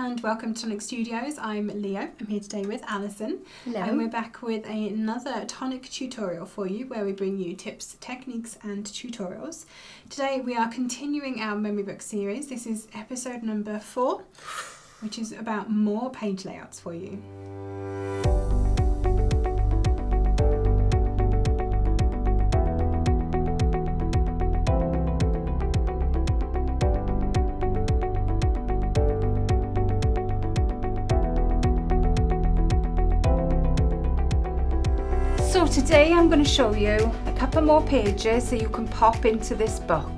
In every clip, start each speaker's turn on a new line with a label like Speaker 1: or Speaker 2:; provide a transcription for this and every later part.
Speaker 1: and welcome to Tonic Studios. I'm Leo. I'm here today with Alison.
Speaker 2: Hello.
Speaker 1: And we're back with another Tonic tutorial for you where we bring you tips, techniques and tutorials. Today we are continuing our memory book series. This is episode number 4, which is about more page layouts for you.
Speaker 2: So today I'm going to show you a couple more pages so you can pop into this book.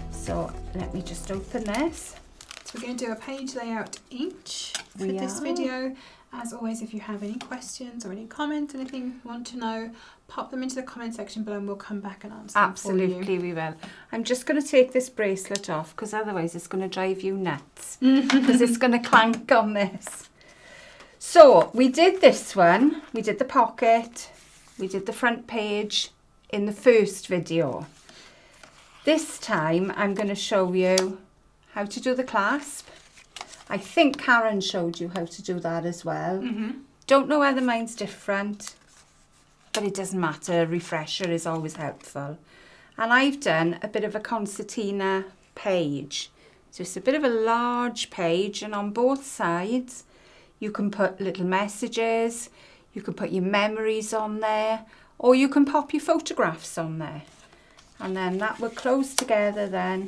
Speaker 2: So let me just open this.
Speaker 1: So we're going to do a page layout each for this video. As always, if you have any questions or any comments, anything you want to know, pop them into the comment section below and we'll come back and answer them for you.
Speaker 2: Absolutely, we will. I'm just going to take this bracelet off because otherwise it's going to drive you nuts because it's going to clank on this. So we did this one, we did the pocket, we did the front page in the first video. This time I'm going to show you how to do the clasp. I think Karen showed you how to do that as well. Don't know whether mine's different, but it doesn't matter. A refresher is always helpful. And I've done a bit of a concertina page. So it's a bit of a large page, and on both sides you can put little messages, you can put your memories on there, or you can pop your photographs on there. And then that will close together then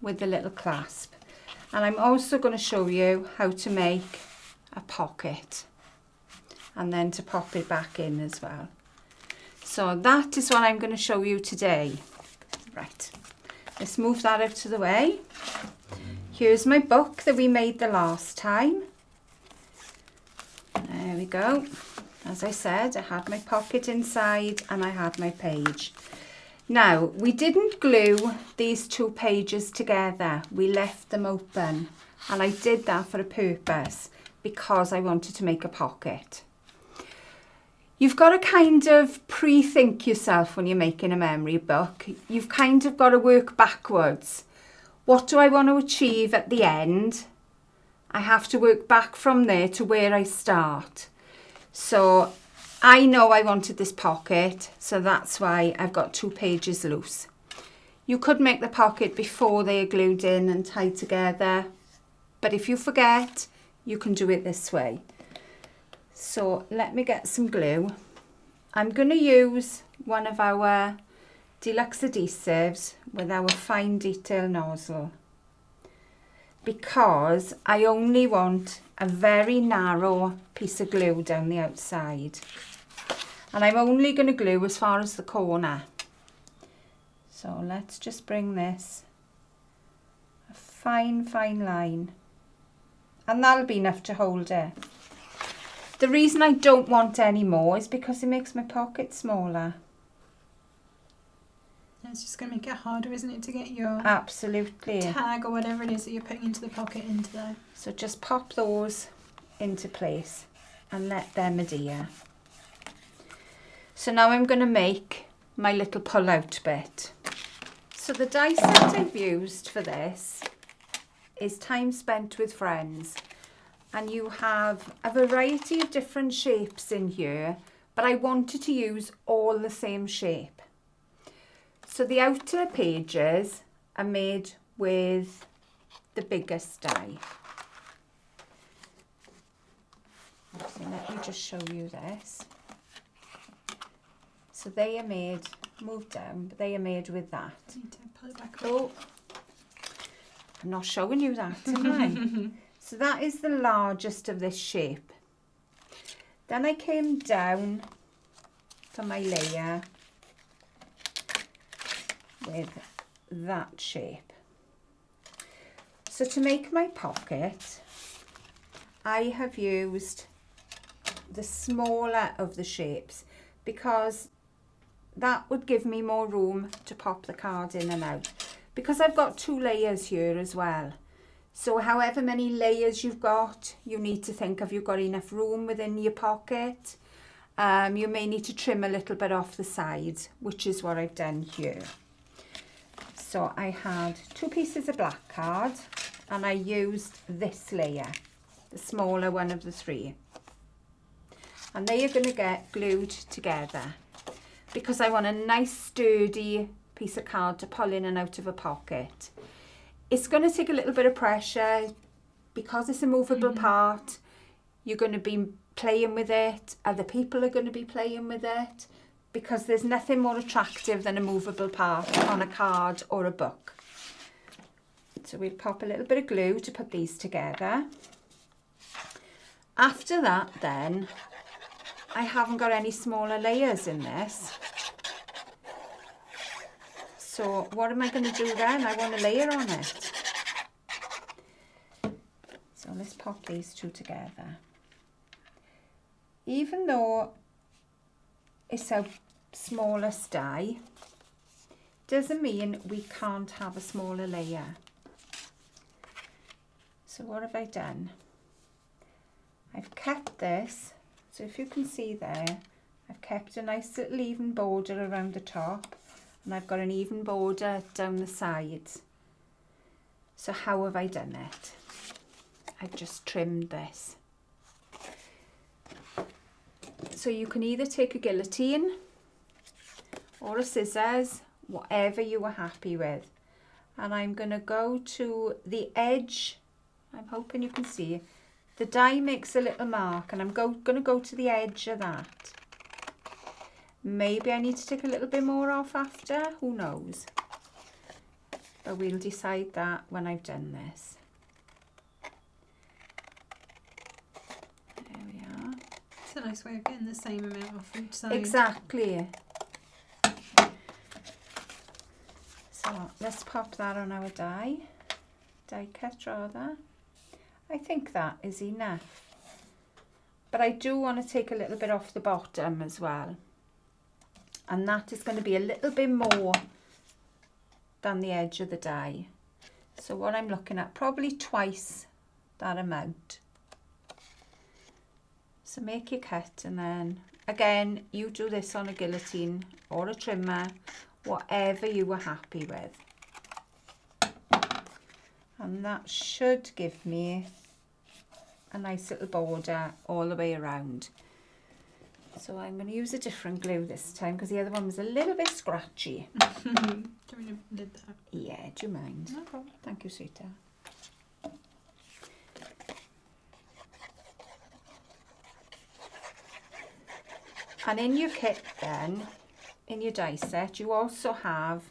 Speaker 2: with the little clasp. And I'm also going to show you how to make a pocket and then to pop it back in as well. So that is what I'm going to show you today. Right, let's move that out of the way. Here's my book that we made the last time. There we go. As I said, I had my pocket inside and I had my page. Now, we didn't glue these two pages together. We left them open, and I did that for a purpose because I wanted to make a pocket. You've got to kind of pre-think yourself when you're making a memory book. You've kind of got to work backwards. What do I want to achieve at the end? I have to work back from there to where I start. So I know I wanted this pocket, so that's why I've got 2 pages loose. You could make the pocket before they are glued in and tied together, but if you forget, you can do it this way. So let me get some glue. I'm going to use one of our deluxe adhesives with our fine detail nozzle because I only want a very narrow piece of glue down the outside. And I'm only going to glue as far as the corner. So let's just bring this a fine line. And that'll be enough to hold it. The reason I don't want any more is because it makes my pocket smaller.
Speaker 1: It's just going to make it harder, isn't it, to get your
Speaker 2: Absolutely
Speaker 1: tag or whatever it is that you're putting into the pocket into there.
Speaker 2: So just pop those into place and let them adhere. So now I'm going to make my little pull-out bit. So the die set I've used for this is Time Spent with Friends. And you have a variety of different shapes in here, but I wanted to use all the same shape. So the outer pages are made with the biggest die. So let me just show you this. So they are made, move down, but they are made with that.
Speaker 1: Need to pull it back up.
Speaker 2: Oh, I'm not showing you that, am I? So that is the largest of this shape. Then I came down for my layer with that shape. So to make my pocket, I have used the smaller of the shapes because that would give me more room to pop the card in and out. Because I've got 2 layers here as well. So however many layers you've got, you need to think, have you got enough room within your pocket? You may need to trim a little bit off the sides, which is what I've done here. So I had 2 pieces of black card and I used this layer. the smaller one of the three. And they are going to get glued together because I want a nice sturdy piece of card to pull in and out of a pocket. It's going to take a little bit of pressure because it's a movable part. You're going to be playing with it. Other people are going to be playing with it because there's nothing more attractive than a movable part on a card or a book. So we'll pop a little bit of glue to put these together. After that then, I haven't got any smaller layers in this. So what am I going to do then? I want a layer on it. So let's pop these two together. Even though it's a smallest die, doesn't mean we can't have a smaller layer. So what have I done? I've kept this, so if you can see there, I've kept a nice little even border around the top, and I've got an even border down the sides. So how have I done it? I've just trimmed this. So you can either take a guillotine or a scissors, whatever you are happy with. And I'm going to go to the edge. I'm hoping you can see. The die makes a little mark and I'm going to go to the edge of that. Maybe I need to take a little bit more off after, who knows. But we'll decide that when I've done this. There we are.
Speaker 1: It's a nice way of getting the same amount off each side.
Speaker 2: Exactly. So let's pop that on our die cut rather. I think that is enough. But I do want to take a little bit off the bottom as well. And that is going to be a little bit more than the edge of the die. So what I'm looking at, probably twice that amount. So make your cut and then, again, you do this on a guillotine or a trimmer, whatever you were happy with. And that should give me a nice little border all the way around. So I'm going to use a different glue this time because the other one was a little bit scratchy.
Speaker 1: Do you want to lid that?
Speaker 2: Yeah, do you mind?
Speaker 1: No problem.
Speaker 2: Thank you, sweetheart. And in your kit then, in your die set, you also have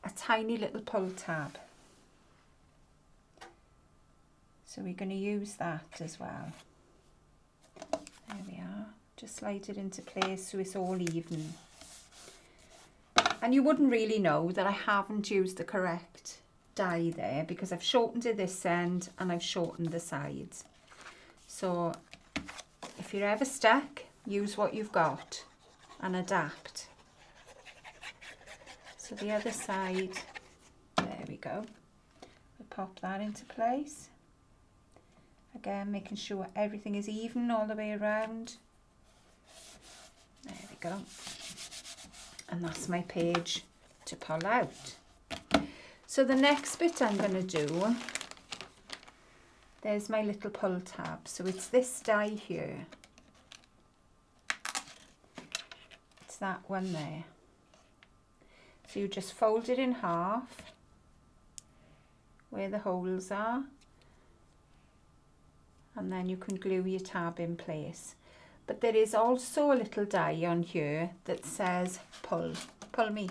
Speaker 2: a tiny little pull tab. So we're going to use that as well. There we are. Just slide it into place so it's all even. And you wouldn't really know that I haven't used the correct die there because I've shortened it this end and I've shortened the sides. So if you're ever stuck, use what you've got and adapt. So the other side, there we go. We'll pop that into place. Again, making sure everything is even all the way around. There we go. And that's my page to pull out. So the next bit I'm going to do, there's my little pull tab. So it's this die here. It's that one there. So you just fold it in half where the holes are. And then you can glue your tab in place. But there is also a little die on here that says pull me.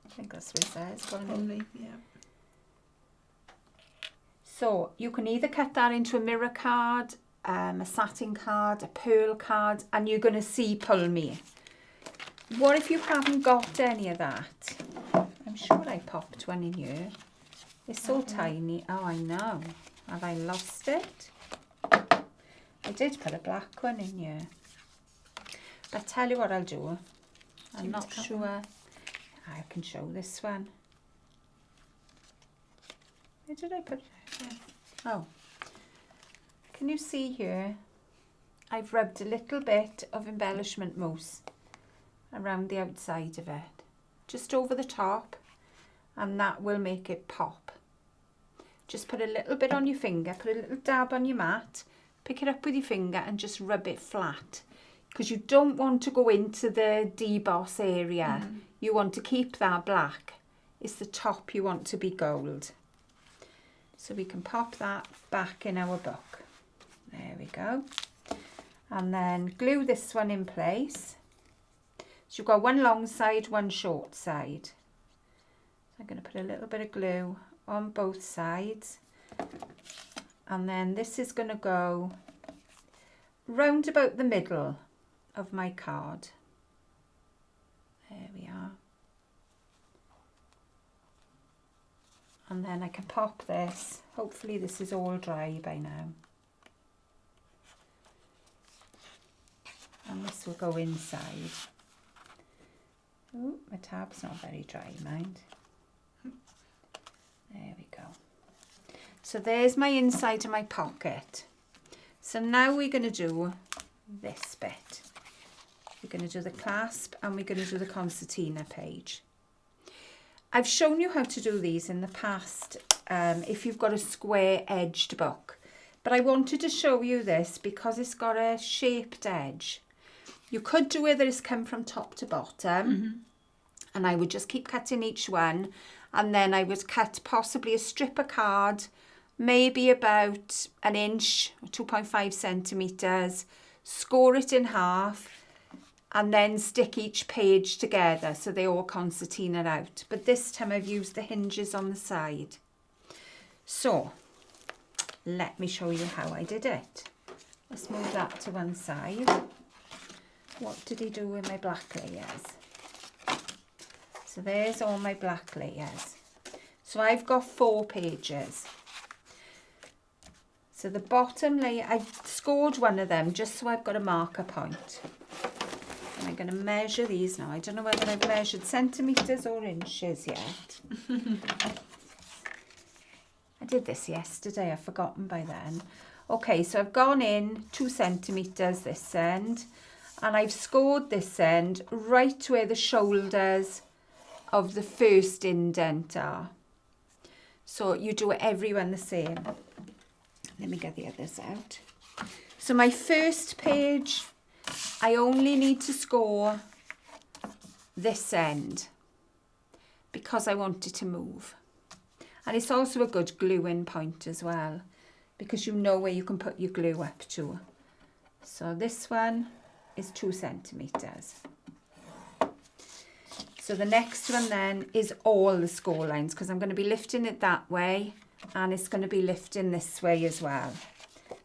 Speaker 2: I think that's what it says, pull me.
Speaker 1: Yeah.
Speaker 2: So you can either cut that into a mirror card, a satin card, a pearl card, and you're going to see pull me. What if you haven't got any of that? I'm sure I popped one in here. It's so tiny. Oh, I know. Have I lost it? I did put a black one in here. But tell you what I'll do. I'm not sure. I can show this one. Where did I put it? Yeah. Oh. Can you see here? I've rubbed a little bit of embellishment mousse around the outside of it. Just over the top. And that will make it pop. just put a little bit on your finger, put a little dab on your mat, pick it up with your finger and just rub it flat. Because you don't want to go into the deboss area. You want to keep that black. It's the top you want to be gold. So we can pop that back in our book. There we go. And then glue this one in place. So you've got one long side, one short side. So I'm going to put a little bit of glue on both sides. And then this is going to go round about the middle of my card. There we are. And then I can pop this. Hopefully this is all dry by now. And this will go inside. Oh, my tab's not very dry, mind. There we go. So there's my inside of my pocket. So now we're going to do this bit. We're going to do the clasp and we're going to do the concertina page. I've shown you how to do these in the past if you've got a square edged book. But I wanted to show you this because it's got a shaped edge. You could do it that it's come from top to bottom. And I would just keep cutting each one. And then I would cut possibly a strip of card, maybe about an inch or 2.5 centimetres, score it in half, and then stick each page together so they all concertina out. But this time I've used the hinges on the side. So let me show you how I did it. Let's move that to one side. What did he do with my black layers? So there's all my black layers. So I've got 4 pages. So the bottom layer, I've scored one of them just so I've got a marker point. And I'm going to measure these now. I don't know whether I've measured centimetres or inches yet. I did this yesterday, I've forgotten by then. Okay, so I've gone in 2 centimetres this end. And I've scored this end right where the shoulders of the first indent are. So you do everyone the same. Let me get the others out. So my first page, I only need to score this end because I want it to move. And it's also a good glue-in point as well because you know where you can put your glue up to. So this one is 2 centimetres. So the next one then is all the score lines because I'm going to be lifting it that way and it's going to be lifting this way as well.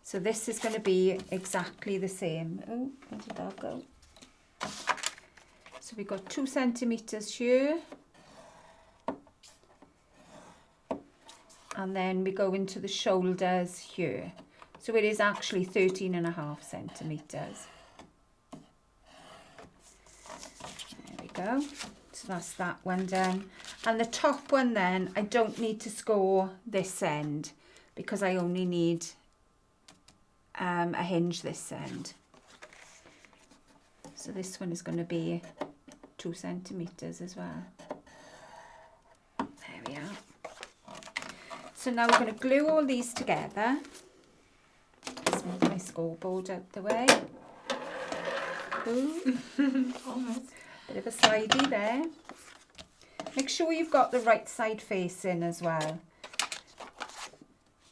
Speaker 2: So this is going to be exactly the same. Oh, where did that go? So we've got 2 centimetres here. And then we go into the shoulders here. So it is actually 13.5 centimetres. There we go. So that's that one done. And the top one then, I don't need to score this end because I only need a hinge this end. So this one is going to be 2 centimetres as well. There we are. So now we're going to glue all these together. Just move my scoreboard out the way. Ooh.
Speaker 1: Almost.
Speaker 2: Bit of a slidey there. Make sure you've got the right side facing as well.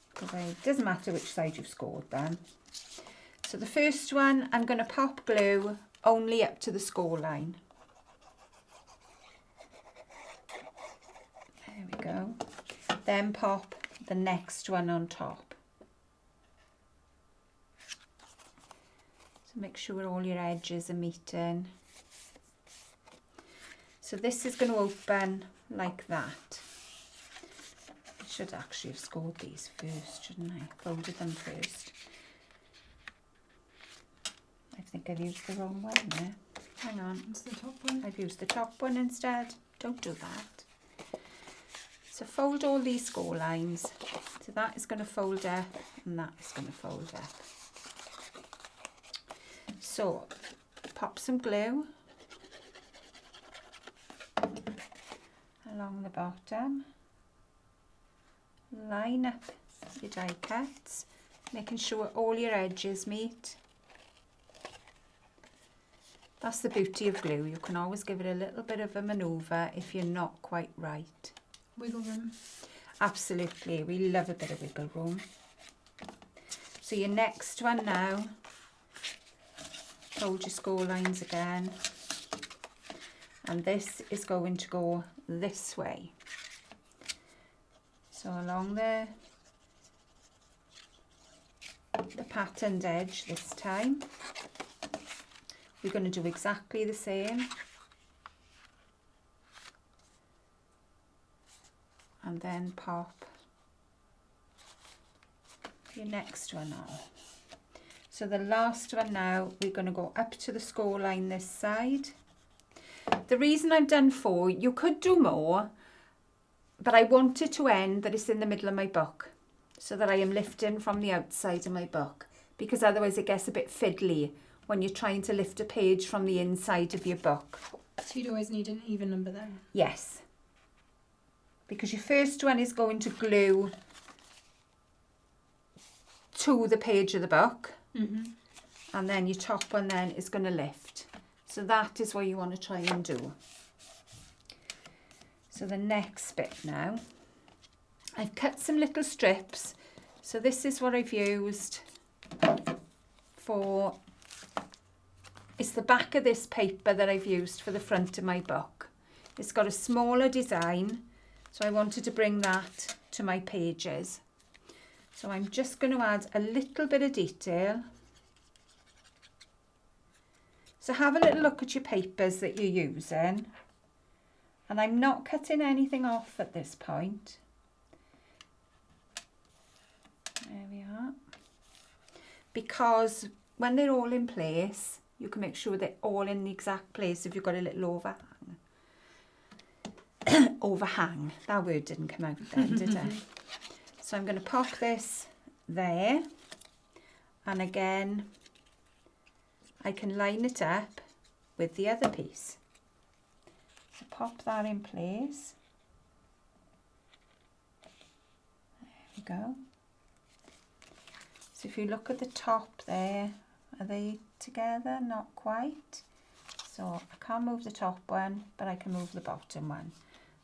Speaker 2: Because it doesn't matter which side you've scored then. So the first one, I'm going to pop glue only up to the score line. There we go. Then pop the next one on top. So make sure all your edges are meeting. So this is going to open like that. I should actually have scored these first, shouldn't I? Folded them first. I think I've used the wrong one there. Hang on.
Speaker 1: It's the top one.
Speaker 2: I've used the top one instead. Don't do that. So fold all these score lines. So that is going to fold up and that is going to fold up. So pop some glue along the bottom, line up your die cuts, making sure all your edges meet. That's the beauty of glue. You can always give it a little bit of a manoeuvre if you're not quite right.
Speaker 1: Wiggle room.
Speaker 2: Absolutely, we love a bit of wiggle room. So your next one now, hold your score lines again. And this is going to go this way. So along the patterned edge this time, we're going to do exactly the same. And then pop your next one on. So the last one now, we're going to go up to the score line this side. The reason I've done 4, you could do more, but I want it to end that it's in the middle of my book, so that I am lifting from the outside of my book, because otherwise it gets a bit fiddly when you're trying to lift a page from the inside of your book.
Speaker 1: So you'd always need an even number there.
Speaker 2: Yes. Because your first one is going to glue to the page of the book. And then your top one then is going to lift. So that is what you want to try and do. So the next bit now, I've cut some little strips. So this is what I've used for, it's the back of this paper that I've used for the front of my book. It's got a smaller design, so I wanted to bring that to my pages. So I'm just going to add a little bit of detail. So have a little look at your papers that you're using. And I'm not cutting anything off at this point. There we are. Because when they're all in place, you can make sure they're all in the exact place if you've got a little overhang. Overhang. That word didn't come out then, did it? So I'm going to pop this there. And again, I can line it up with the other piece. So pop that in place. There we go. So if you look at the top there, are they together? Not quite. So I can't move the top one, but I can move the bottom one.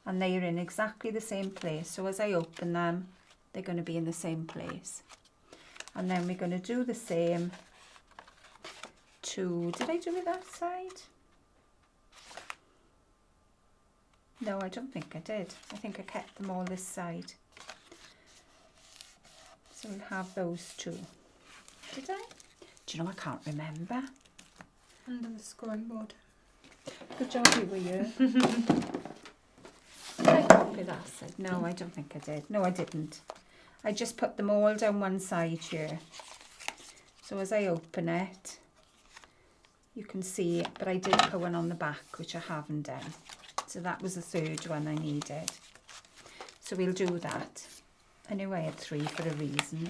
Speaker 2: And they are in exactly the same place. So as I open them, they're going to be in the same place. And then we're going to do the same to, did I do it that side? No, I don't think I did. I think I kept them all this side. So we'll have those two. Did I? Do you know, I can't remember.
Speaker 1: Under the scoring board.
Speaker 2: Good job, you were you. Did I copy that side? No, I don't think I did. No, I didn't. I just put them all down one side here. So as I open it, you can see it, but I did put one on the back, which I haven't done. So that was the third one I needed. So we'll do that. Anyway, I had 3 for a reason.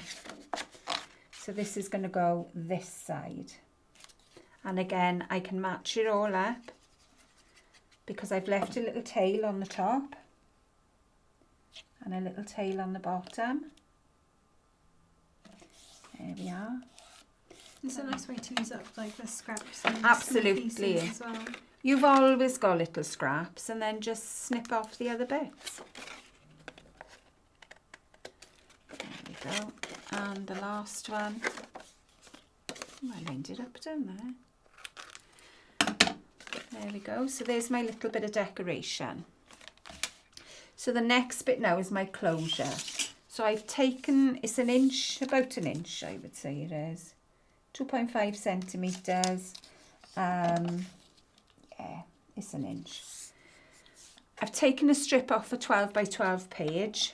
Speaker 2: So this is going to go this side. And again, I can match it all up because I've left a little tail on the top and a little tail on the bottom. There we are.
Speaker 1: It's a nice way to use up like the scraps and
Speaker 2: Absolutely.
Speaker 1: pieces as well.
Speaker 2: You've always got little scraps and then just snip off the other bits. There we go. And the last one. I lined it up down there. There we go. So there's my little bit of decoration. So the next bit now is my closure. So I've taken, it's an inch, about an inch I would say it is. 2.5 centimetres. Yeah, it's an inch. I've taken a strip off a 12 by 12 page.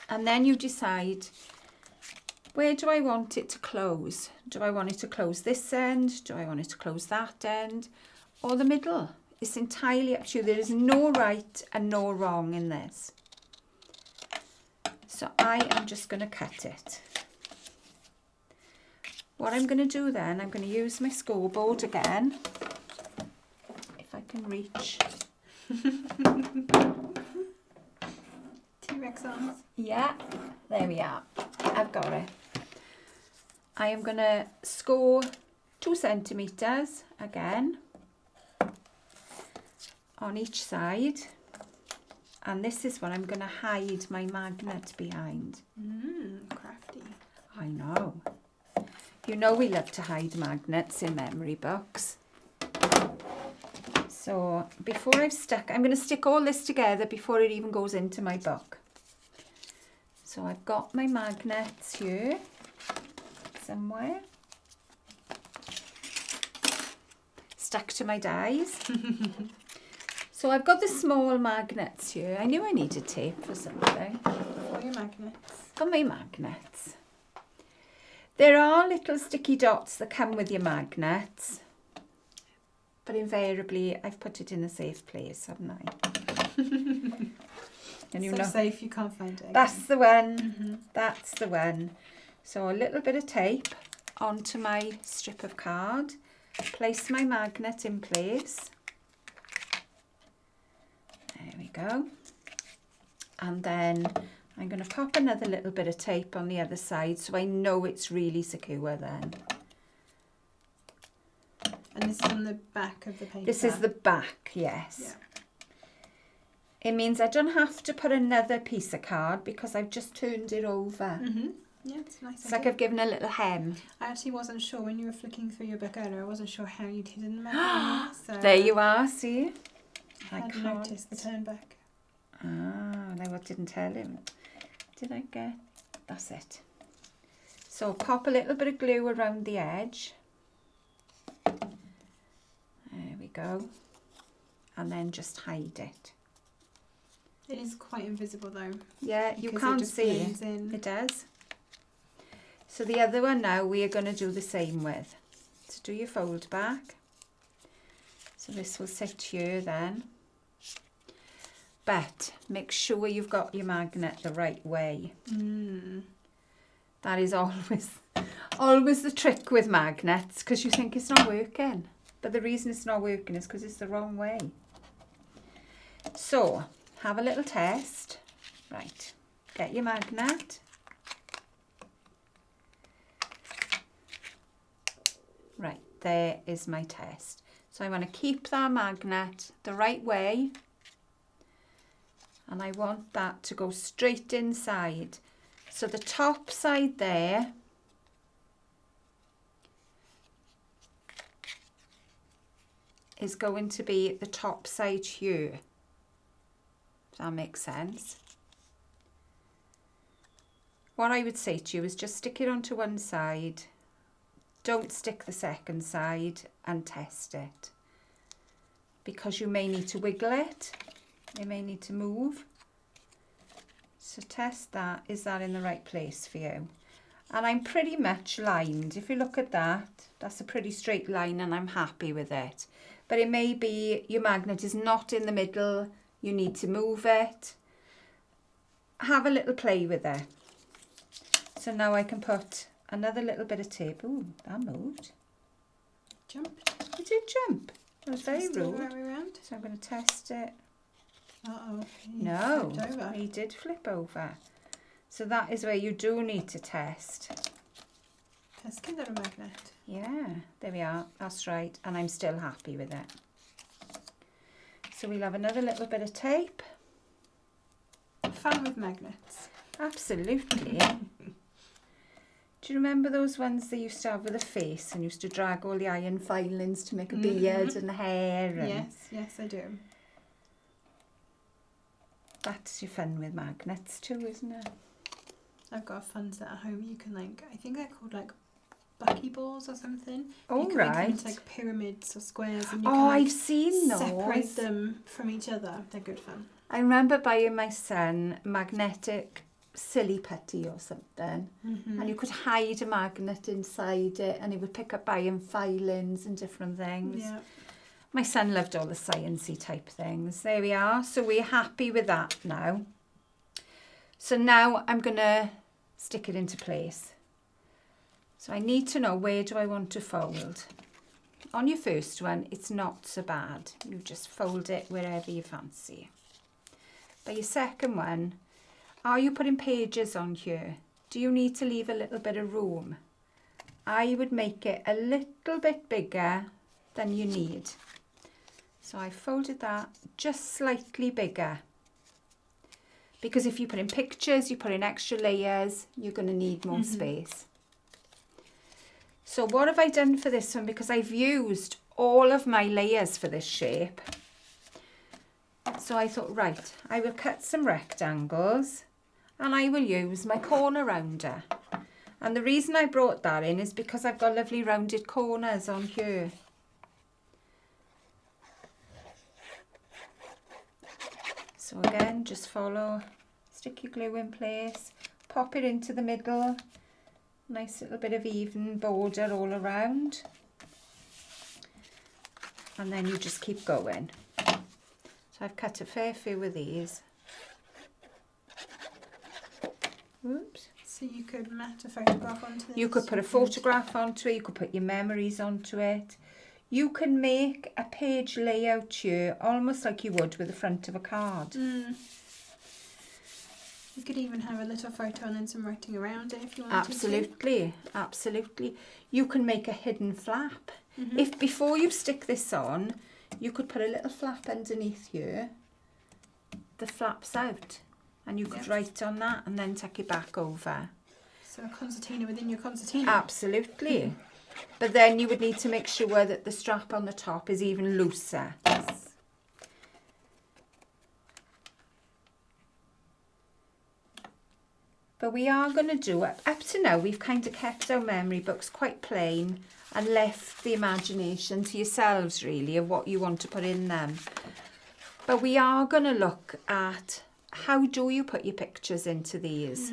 Speaker 2: And then you decide, where do I want it to close? Do I want it to close this end? Do I want it to close that end? Or the middle? It's entirely up to you. There is no right and no wrong in this. So I am just going to cut it. What I'm going to do then, I'm going to use my scoreboard again. If I can reach.
Speaker 1: Too T-Rex arms.
Speaker 2: Yeah, there we are. I've got it. I am going to score 2 centimetres again on each side. And this is what I'm going to hide my magnet behind.
Speaker 1: Crafty.
Speaker 2: I know. You know we love to hide magnets in memory books. So before I'm going to stick all this together before it even goes into my book. So I've got my magnets here somewhere. Stuck to my dies. So I've got the small magnets here. I knew I needed tape for something.
Speaker 1: For your magnets.
Speaker 2: Got my magnets. There are little sticky dots that come with your magnets. But invariably, I've put it in a safe place, haven't I? And you
Speaker 1: so
Speaker 2: know,
Speaker 1: safe you can't find it again.
Speaker 2: That's the one. That's the one. So a little bit of tape onto my strip of card. Place my magnet in place. There we go. And then I'm going to pop another little bit of tape on the other side so I know it's really secure then.
Speaker 1: And this is on the back of the paper?
Speaker 2: This is the back, yes.
Speaker 1: Yeah.
Speaker 2: It means I don't have to put another piece of card because I've just turned it over.
Speaker 1: Yeah, it's nice.
Speaker 2: It's like I've given a little hem.
Speaker 1: I actually wasn't sure when you were flicking through your book earlier. I wasn't sure how you'd hidden the magnet. So
Speaker 2: There you are, see?
Speaker 1: I hadn't noticed the turn back.
Speaker 2: Ah, I didn't tell him. Did I get? That's it. So pop a little bit of glue around the edge. There we go. And then just hide it.
Speaker 1: It is quite invisible though.
Speaker 2: Yeah, you
Speaker 1: because
Speaker 2: can't
Speaker 1: it just
Speaker 2: see
Speaker 1: blends
Speaker 2: it.
Speaker 1: in.
Speaker 2: It does. So the other one now we are going to do the same with. So do your fold back. So this will sit here then. But make sure you've got your magnet the right way. That is always the trick with magnets, because you think it's not working. But the reason it's not working is because it's the wrong way. So have a little test. Right, get your magnet. Right, there is my test. So I want to keep that magnet the right way. And I want that to go straight inside. So the top side there is going to be the top side here. Does that make sense? What I would say to you is just stick it onto one side. Don't stick the second side and test it. Because you may need to wiggle it. You may need to move. So test that. Is that in the right place for you? And I'm pretty much lined. If you look at that, that's a pretty straight line and I'm happy with it. But it may be your magnet is not in the middle. You need to move it. Have a little play with it. So now I can put another little bit of tape. Ooh, that moved.
Speaker 1: Jump.
Speaker 2: It did jump. That was very
Speaker 1: Still
Speaker 2: rude.
Speaker 1: the right way around?
Speaker 2: So I'm going to test it.
Speaker 1: Uh-oh.
Speaker 2: No,
Speaker 1: Flipped over.
Speaker 2: he did flip over. So that is where you do need to test.
Speaker 1: Pesky little magnet.
Speaker 2: Yeah, there we are. That's right. And I'm still happy with it. So we'll have another little bit of tape.
Speaker 1: Fun with magnets.
Speaker 2: Absolutely. Do you remember those ones they used to have with a face and used to drag all the iron filings to make a beard and hair? And
Speaker 1: Yes, I do.
Speaker 2: That's your fun with magnets too, isn't it?
Speaker 1: I've got a fun set at home. You can I think they're called buckyballs or something.
Speaker 2: Oh,
Speaker 1: you can make them
Speaker 2: right.
Speaker 1: into pyramids or squares, and you
Speaker 2: Oh,
Speaker 1: can
Speaker 2: I've seen those.
Speaker 1: separate them from each other. They're good fun.
Speaker 2: I remember buying my son magnetic silly putty or something, and you could hide a magnet inside it and he would pick up iron filings and different things.
Speaker 1: Yeah.
Speaker 2: My son loved all the sciencey type things. There we are. So we're happy with that now. So now I'm going to stick it into place. So I need to know, where do I want to fold? On your first one, it's not so bad. You just fold it wherever you fancy. By your second one, Are you putting pages on here? Do you need to leave a little bit of room? I would make it a little bit bigger than you need. So I folded that just slightly bigger. Because if you put in pictures, you put in extra layers, you're going to need more space. So what have I done for this one? Because I've used all of my layers for this shape. So I thought, right, I will cut some rectangles and I will use my corner rounder. And the reason I brought that in is because I've got lovely rounded corners on here. So again, just follow, stick your glue in place, pop it into the middle, nice little bit of even border all around. And then you just keep going. So I've cut a fair few of these. Oops.
Speaker 1: So you could mat a photograph onto this?
Speaker 2: You could put a photograph onto it, you could put your memories onto it. You can make a page layout here almost like you would with the front of a card.
Speaker 1: You could even have a little photo and then some writing around it if you wanted
Speaker 2: Absolutely, absolutely. You can make a hidden flap. If before you stick this on, you could put a little flap underneath here. The flap's out. And you could write on that and then tuck it back over.
Speaker 1: So a concertina within your concertina.
Speaker 2: Absolutely. But then you would need to make sure that the strap on the top is even looser.
Speaker 1: Yes.
Speaker 2: But we are going to do it. Up to now, we've kind of kept our memory books quite plain and left the imagination to yourselves, really, of what you want to put in them. But we are going to look at how do you put your pictures into these?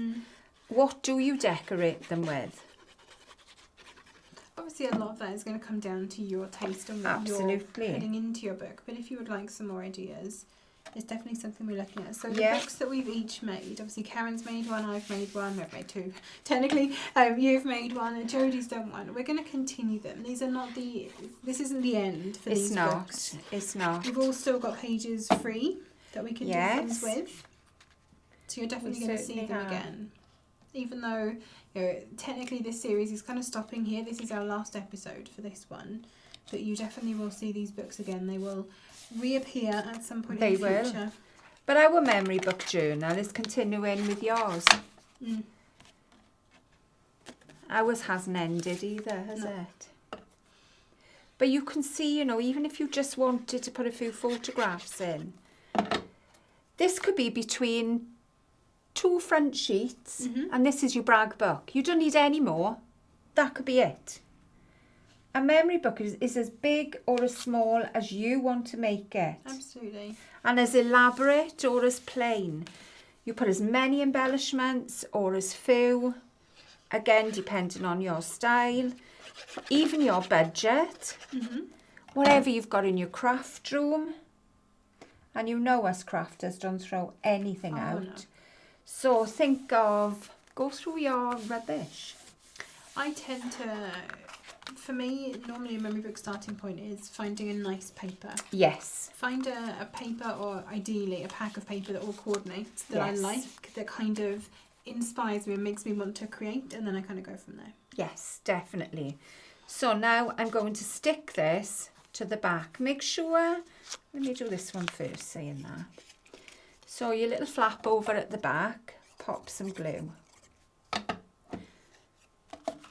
Speaker 2: What do you decorate them with?
Speaker 1: Obviously, a lot of that is going to come down to your taste and what you're putting into your book. But if you would like some more ideas, it's definitely something we're looking at. So the books that we've each made, obviously Karen's made one, I've made one, I've made two. Technically, you've made one and Jodie's done one. We're going to continue them. These are not this isn't the end for these books.
Speaker 2: It's not.
Speaker 1: We've all still got pages free that we can do things with. So you're definitely going to see them again. Even though technically this series is kind of stopping here. This is our last episode for this one. But you definitely will see these books again. They will reappear at some point in the future. Will.
Speaker 2: But our memory book journal is continuing with yours. Ours hasn't ended either, has it? But you can see, even if you just wanted to put a few photographs in, this could be between 2 front sheets, and this is your brag book. You don't need any more. That could be it. A memory book is as big or as small as you want to make it.
Speaker 1: Absolutely.
Speaker 2: And as elaborate or as plain. You put as many embellishments or as few. Again, depending on your style. Even your budget. Whatever you've got in your craft room. And you know us crafters don't throw anything out. No. So think of, go through your rubbish.
Speaker 1: I tend to, for me, normally a memory book starting point is finding a nice paper.
Speaker 2: Yes.
Speaker 1: Find a paper or ideally a pack of paper that all coordinates, that I like, that kind of inspires me and makes me want to create, and then I kind of go from there.
Speaker 2: Yes, definitely. So now I'm going to stick this to the back. Make sure, let me do this one first, saying that. So your little flap over at the back, pop some glue.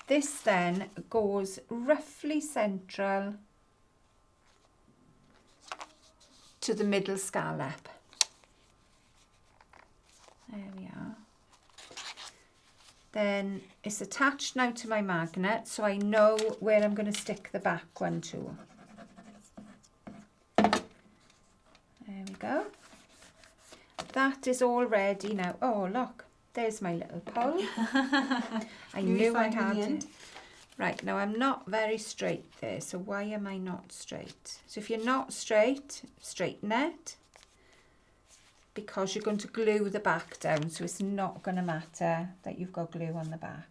Speaker 2: This then goes roughly central to the middle scallop. There we are. Then it's attached now to my magnet, so I know where I'm going to stick the back one to. There we go. That is all ready now. Oh, look, there's my little pole. I knew I had it. Right, now I'm not very straight there, so why am I not straight? So if you're not straight, straighten it, because you're going to glue the back down, so it's not going to matter that you've got glue on the back.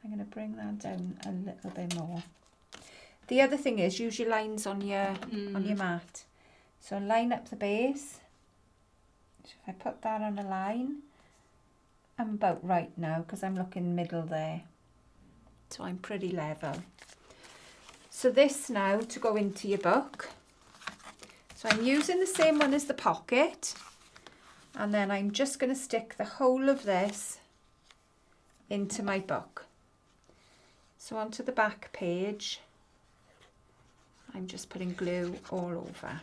Speaker 2: I'm going to bring that down a little bit more. The other thing is, use your lines on your mat. So line up the base. So if I put that on a line, I'm about right now because I'm looking middle there. So I'm pretty level. So this now to go into your book. So I'm using the same one as the pocket. And then I'm just going to stick the whole of this into my book. So onto the back page, I'm just putting glue all over.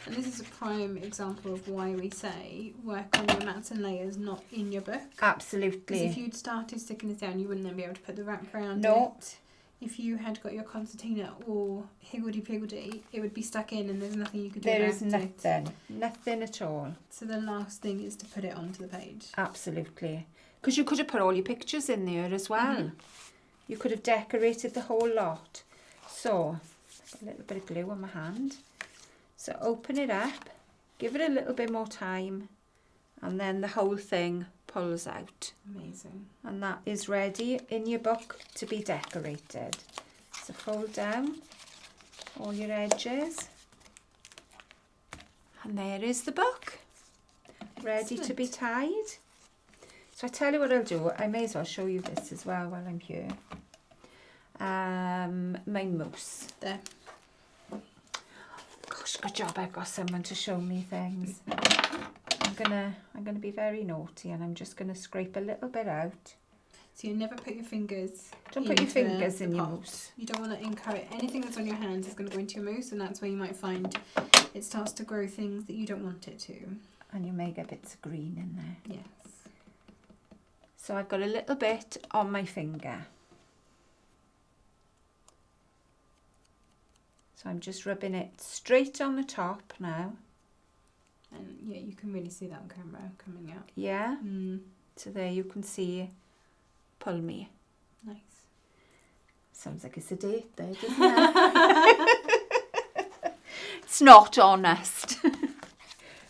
Speaker 1: And this is a prime example of why we say work on your mats and layers, not in your book.
Speaker 2: Absolutely.
Speaker 1: Because if you'd started sticking this down, you wouldn't then be able to put the wrap around
Speaker 2: No.
Speaker 1: it. If you had got your concertina or higgledy-piggledy, it would be stuck in and there's nothing you could do about it.
Speaker 2: There is nothing, nothing at all.
Speaker 1: So the last thing is to put it onto the page.
Speaker 2: Absolutely. Because you could have put all your pictures in there as well. Mm-hmm. You could have decorated the whole lot. So, I've got a little bit of glue on my hand. So open it up, give it a little bit more time, and then the whole thing pulls out.
Speaker 1: Amazing.
Speaker 2: And that is ready in your book to be decorated. So fold down all your edges. And there is the book, ready to be tied. So I tell you what I'll do, I may as well show you this as well while I'm here. My mousse.
Speaker 1: There.
Speaker 2: Gosh, good job I've got someone to show me things. I'm gonna be very naughty and I'm just gonna scrape a little bit out.
Speaker 1: So you never put your fingers.
Speaker 2: Don't put your fingers in your mousse.
Speaker 1: You don't want to encourage anything that's on your hands is going to go into your mousse, and that's where you might find it starts to grow things that you don't want it to.
Speaker 2: And you may get bits of green in there.
Speaker 1: Yes.
Speaker 2: So I've got a little bit on my finger. So I'm just rubbing it straight on the top now.
Speaker 1: And yeah, you can really see that on camera coming out.
Speaker 2: Yeah. So there you can see pull me.
Speaker 1: Nice.
Speaker 2: Sounds like it's a date there, doesn't it? It's not honest.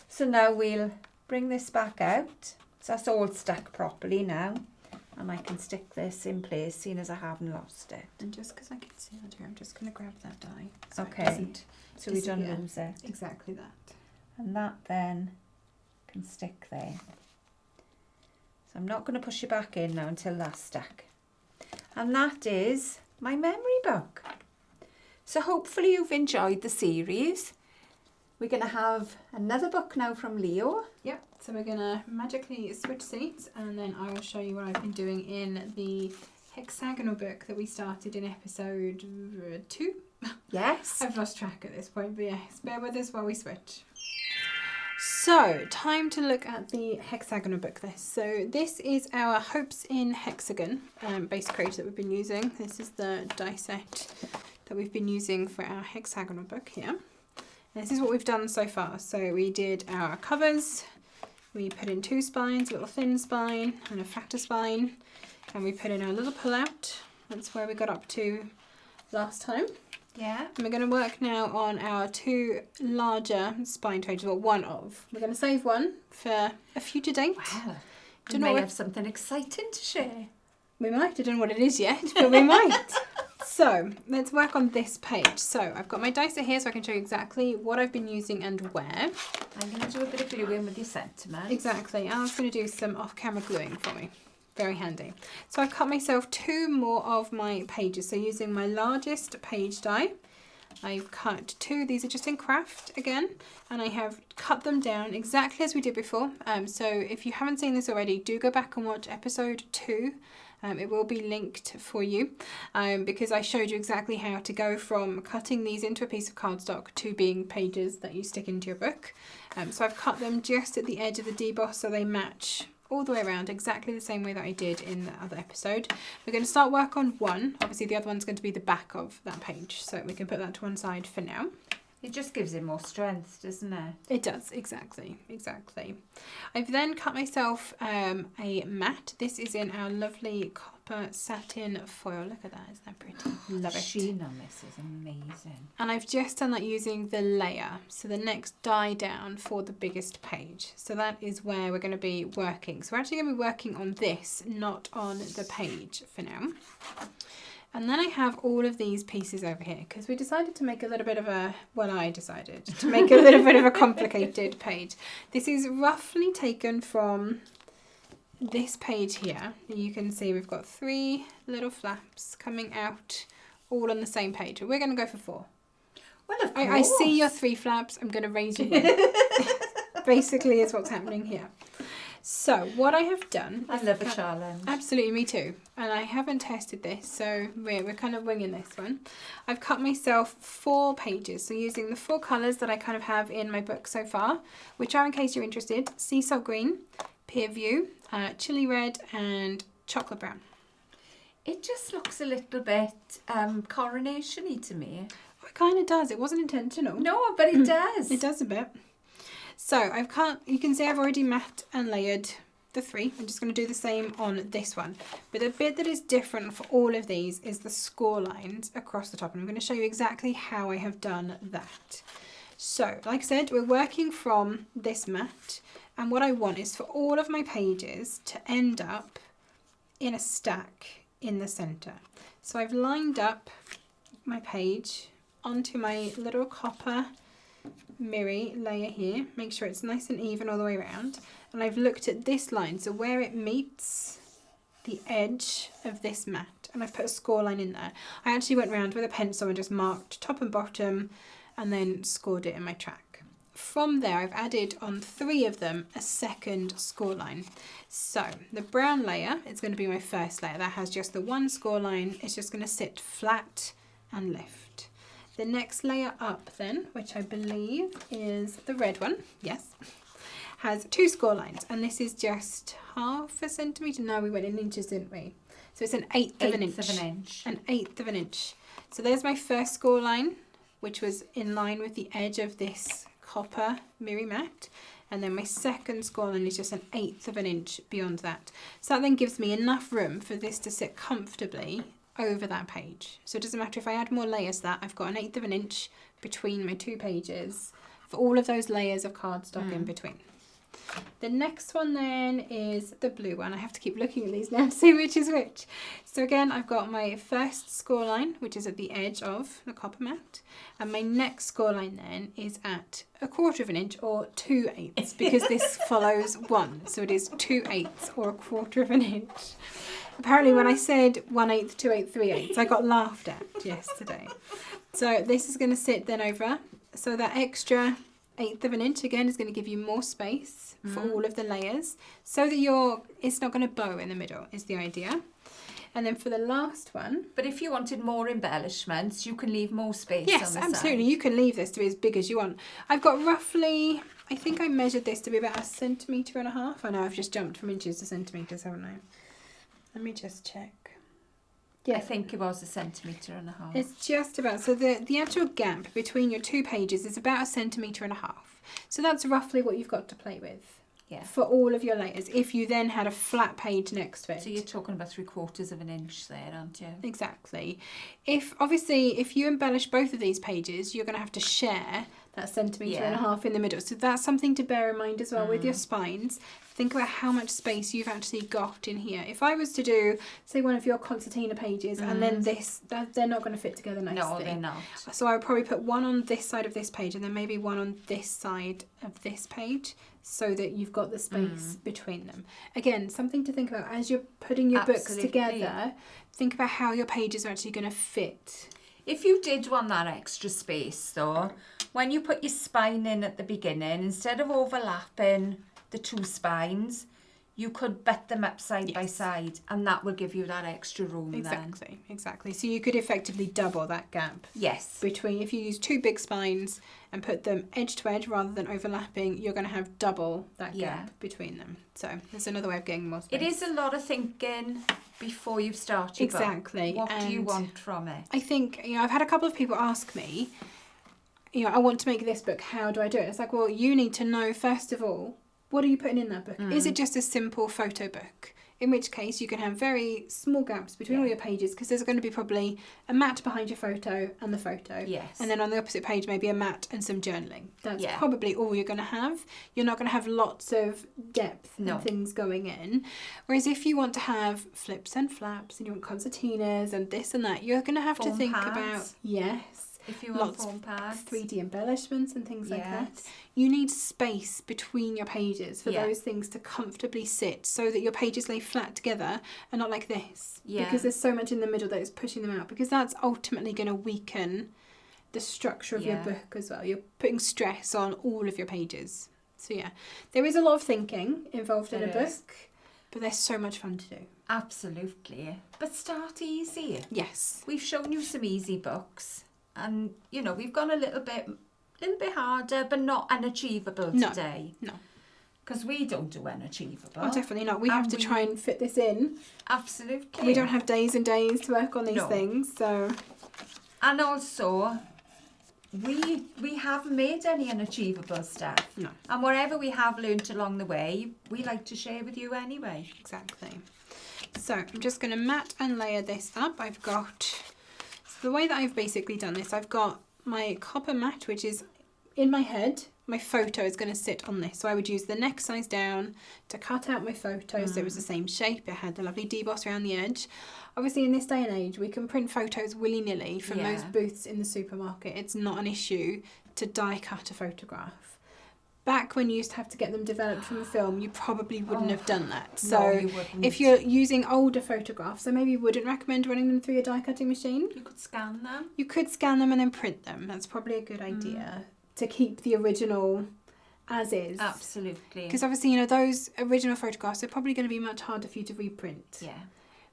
Speaker 2: So now we'll bring this back out. So that's all stuck properly now. And I can stick this in place, seeing as I haven't lost it.
Speaker 1: And just because I can see it here, I'm just going to grab that die.
Speaker 2: So okay. So we don't lose it.
Speaker 1: Exactly that.
Speaker 2: And that then can stick there. So I'm not going to push it back in now until that's stuck. And that is my memory book. So hopefully you've enjoyed the series. We're going to have another book now from Leo.
Speaker 1: Yep, so we're going to magically switch seats and then I will show you what I've been doing in the hexagonal book that we started in episode 2.
Speaker 2: Yes.
Speaker 1: I've lost track at this point, but yes, bear with us while we switch. So, time to look at the hexagonal book this. So this is our Hopes in Hexagon base creator that we've been using. This is the die set that we've been using for our hexagonal book here. And this is what we've done so far. So we did our covers, we put in 2 spines, a little thin spine and a fatter spine, and we put in our little pull out. That's where we got up to last time.
Speaker 2: Yeah.
Speaker 1: And we're going to work now on our 2 larger spine pages, well, one of. We're going to save one for a future date.
Speaker 2: Wow. We may have something exciting to share.
Speaker 1: We might. I don't know what it is yet, but we might. So let's work on this page. So I've got my dicer here so I can show you exactly what I've been using and where.
Speaker 2: I'm going to do a bit of gluing with your sentiment.
Speaker 1: Exactly. Al's going to do some off-camera gluing for me. Very handy. So I've cut myself 2 more of my pages. So using my largest page die, I've cut 2. These are just in craft again, and I have cut them down exactly as we did before. So if you haven't seen this already, do go back and watch episode 2. It will be linked for you because I showed you exactly how to go from cutting these into a piece of cardstock to being pages that you stick into your book. So I've cut them just at the edge of the deboss so they match all the way around exactly the same way that I did in the other episode. We're going to start work on one. Obviously the other one's going to be the back of that page, so we can put that to one side for now.
Speaker 2: It just gives it more strength, doesn't it?
Speaker 1: It does, exactly. I've then cut myself a mat. This is in our lovely copper satin foil. Look at that, isn't that pretty? Love it.
Speaker 2: The sheen on this is amazing.
Speaker 1: And I've just done that using the layer, so the next die down for the biggest page. So that is where we're going to be working. So we're actually going to be working on this, not on the page for now. And then I have all of these pieces over here because we decided to make a little bit of a, well, I decided to make a little bit of a complicated page. This is roughly taken from this page here, you can see we've got 3 little flaps coming out all on the same page. We're going to go for 4.
Speaker 2: Well, of course.
Speaker 1: I see your 3 flaps. I'm going to raise you one. Basically is what's happening here. So what I have done...
Speaker 2: I love a challenge.
Speaker 1: Absolutely, me too. And I haven't tested this, so we're kind of winging this one. I've cut myself 4 pages, so using the 4 colours that I kind of have in my book so far, which are, in case you're interested, Sea Salt Green, Peer View, Chili Red and Chocolate Brown.
Speaker 2: It just looks a little bit coronation-y to me.
Speaker 1: It kind of does. It wasn't intentional.
Speaker 2: No, but it does.
Speaker 1: It does a bit. So you can see I've already mapped and layered the 3. I'm just going to do the same on this one. But the bit that is different for all of these is the score lines across the top. And I'm going to show you exactly how I have done that. So, like I said, we're working from this mat. And what I want is for all of my pages to end up in a stack in the centre. So I've lined up my page onto my little copper mirror layer here. Make sure it's nice and even all the way around. And I've looked at this line, so where it meets the edge of this mat, and I've put a score line in there. I actually went round with a pencil and just marked top and bottom and then scored it in my track. From there I've added on 3 of them a second score line. So the brown layer is going to be my first layer. That has just the 1 score line. It's just going to sit flat and lift. The next layer up then, which I believe is the red one, yes, has 2 score lines, and this is just half a centimetre. No, we went in inches, didn't we? So it's an eighth of an inch. An eighth of an inch. So there's my first score line, which was in line with the edge of this copper mirror mat. And then my second score line is just an eighth of an inch beyond that. So that then gives me enough room for this to sit comfortably over that page. So it doesn't matter if I add more layers to that, I've got an eighth of an inch between my 2 pages for all of those layers of cardstock in between. The next one then is the blue one. I have to keep looking at these now to see which is which. So again, I've got my first score line, which is at the edge of the copper mat, and my next score line then is at 1/4 of an inch or 2/8, because this follows 1, so it is 2/8 or 1/4 of an inch. Apparently when I said 1/8, 2/8, 3/8, I got laughed at yesterday. So this is going to sit then over, so that extra eighth of an inch again is going to give you more space for all of the layers, so that it's not going to bow in the middle is the idea. And then for the last one,
Speaker 2: but if you wanted more embellishments, you can leave more space.
Speaker 1: Yes,
Speaker 2: on the
Speaker 1: absolutely.
Speaker 2: side.
Speaker 1: You can leave this to be as big as you want. I've got roughly, I think I measured this to be about 1.5 centimetres. I know I've just jumped from inches to centimetres, haven't I? Let me just check.
Speaker 2: Yeah, I think it was 1.5 centimetres.
Speaker 1: It's just about, so the actual gap between your 2 pages is about 1.5 centimetres. So that's roughly what you've got to play with.
Speaker 2: Yeah.
Speaker 1: For all of your layers, if you then had a flat page next to it.
Speaker 2: So you're talking about 3/4 of an inch there, aren't you?
Speaker 1: Exactly. If you embellish both of these pages, you're going to have to share that 1.5 centimetres in the middle. So that's something to bear in mind as well with your spines. Think about how much space you've actually got in here. If I was to do, say, one of your Concertina pages and then this, they're not going to fit together nicely.
Speaker 2: No, they're not.
Speaker 1: So I would probably put one on this side of this page and then maybe one on this side of this page, so that you've got the space between them. Again, something to think about as you're putting your books together. Think about how your pages are actually going to fit.
Speaker 2: If you did want that extra space though, when you put your spine in at the beginning, instead of overlapping the 2 spines, you could butt them up side by side, and that will give you that extra room.
Speaker 1: Exactly. So you could effectively double that gap.
Speaker 2: Yes.
Speaker 1: Between, if you use 2 big spines and put them edge to edge rather than overlapping, you're going to have double that gap between them. So there's another way of getting more space.
Speaker 2: It is a lot of thinking before you start your book. What do you want from it?
Speaker 1: I think, I've had a couple of people ask me, I want to make this book, how do I do it? It's like, well, you need to know, first of all, what are you putting in that book? Is it just a simple photo book? In which case you can have very small gaps between all your pages, because there's going to be probably a mat behind your photo and the photo.
Speaker 2: Yes.
Speaker 1: And then on the opposite page maybe a mat and some journaling. That's probably all you're going to have. You're not going to have lots of depth and things going in. Whereas if you want to have flips and flaps and you want concertinas and this and that, you're going to have to think about,
Speaker 2: if you want foam
Speaker 1: of
Speaker 2: pads.
Speaker 1: 3D embellishments and things like that. You need space between your pages for those things to comfortably sit so that your pages lay flat together and not like this. Because there's so much in the middle that is pushing them out, because that's ultimately going to weaken the structure of your book as well. You're putting stress on all of your pages. So there is a lot of thinking involved in a book, but there's so much fun to do.
Speaker 2: Absolutely. But start easy.
Speaker 1: Yes.
Speaker 2: We've shown you some easy books, and we've gone a little bit harder, but not unachievable today. No. Because we don't do unachievable.
Speaker 1: Oh, definitely not. We have to try and fit this in.
Speaker 2: Absolutely.
Speaker 1: We don't have days and days to work on these things, so.
Speaker 2: And also, we haven't made any unachievable stuff. No. And whatever we have learnt along the way, we like to share with you anyway.
Speaker 1: Exactly. So I'm just going to mat and layer this up. I've got, so the way that I've basically done this, I've got my copper mat, which is in my head. My photo is going to sit on this. So I would use the neck size down to cut out my photo so it was the same shape. It had the lovely deboss around the edge. Obviously, in this day and age, we can print photos willy-nilly from most booths in the supermarket. It's not an issue to die cut a photograph. Back when you used to have to get them developed from a film, you probably wouldn't have done that. So if you're using older photographs, I maybe wouldn't recommend running them through a die cutting machine.
Speaker 2: You could scan them.
Speaker 1: You could scan them and then print them. That's probably a good idea to keep the original as is.
Speaker 2: Absolutely.
Speaker 1: Because obviously, those original photographs are probably going to be much harder for you to reprint.
Speaker 2: Yeah.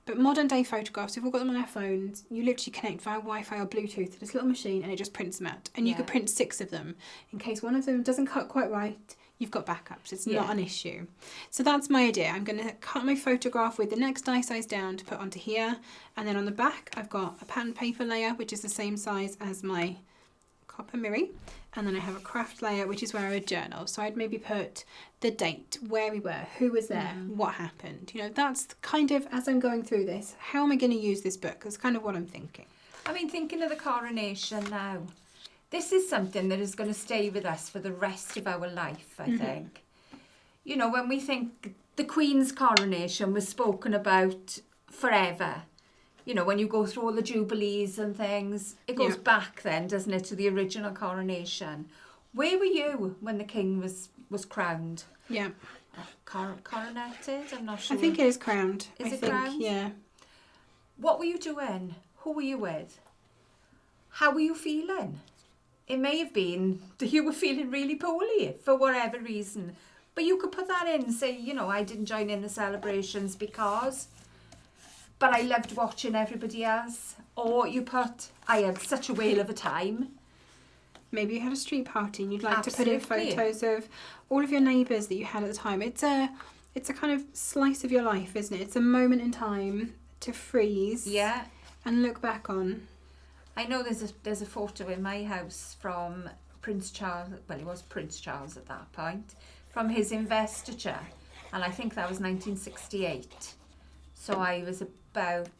Speaker 1: But modern day photographs, we've all got them on our phones, you literally connect via Wi-Fi or Bluetooth to this little machine and it just prints them out. And you could print 6 of them. In case one of them doesn't cut quite right, you've got backups. It's not an issue. So that's my idea. I'm going to cut my photograph with the next die size down to put onto here. And then on the back, I've got a pattern paper layer, which is the same size as my copper mirror. And then I have a craft layer, which is where I would journal. So I'd maybe put the date, where we were, who was there, what happened. That's kind of, as I'm going through this, how am I going to use this book? That's kind of what I'm thinking.
Speaker 2: I mean, thinking of the coronation now, this is something that is going to stay with us for the rest of our life, I think. When we think the Queen's coronation was spoken about forever. When you go through all the jubilees and things, it goes back then, doesn't it, to the original coronation. Where were you when the king was crowned?
Speaker 1: Yeah.
Speaker 2: Coronated? I'm not sure.
Speaker 1: I think it is crowned.
Speaker 2: Is it crowned?
Speaker 1: Yeah.
Speaker 2: What were you doing? Who were you with? How were you feeling? It may have been that you were feeling really poorly for whatever reason. But you could put that in and say, I didn't join in the celebrations because... but I loved watching everybody else. Or you put, I had such a whale of a time.
Speaker 1: Maybe you had a street party and you'd like to put in photos of all of your neighbours that you had at the time. It's a kind of slice of your life, isn't it? It's a moment in time to freeze and look back on.
Speaker 2: I know there's a photo in my house from Prince Charles, well, he was Prince Charles at that point, from his investiture. And I think that was 1968. So I was about...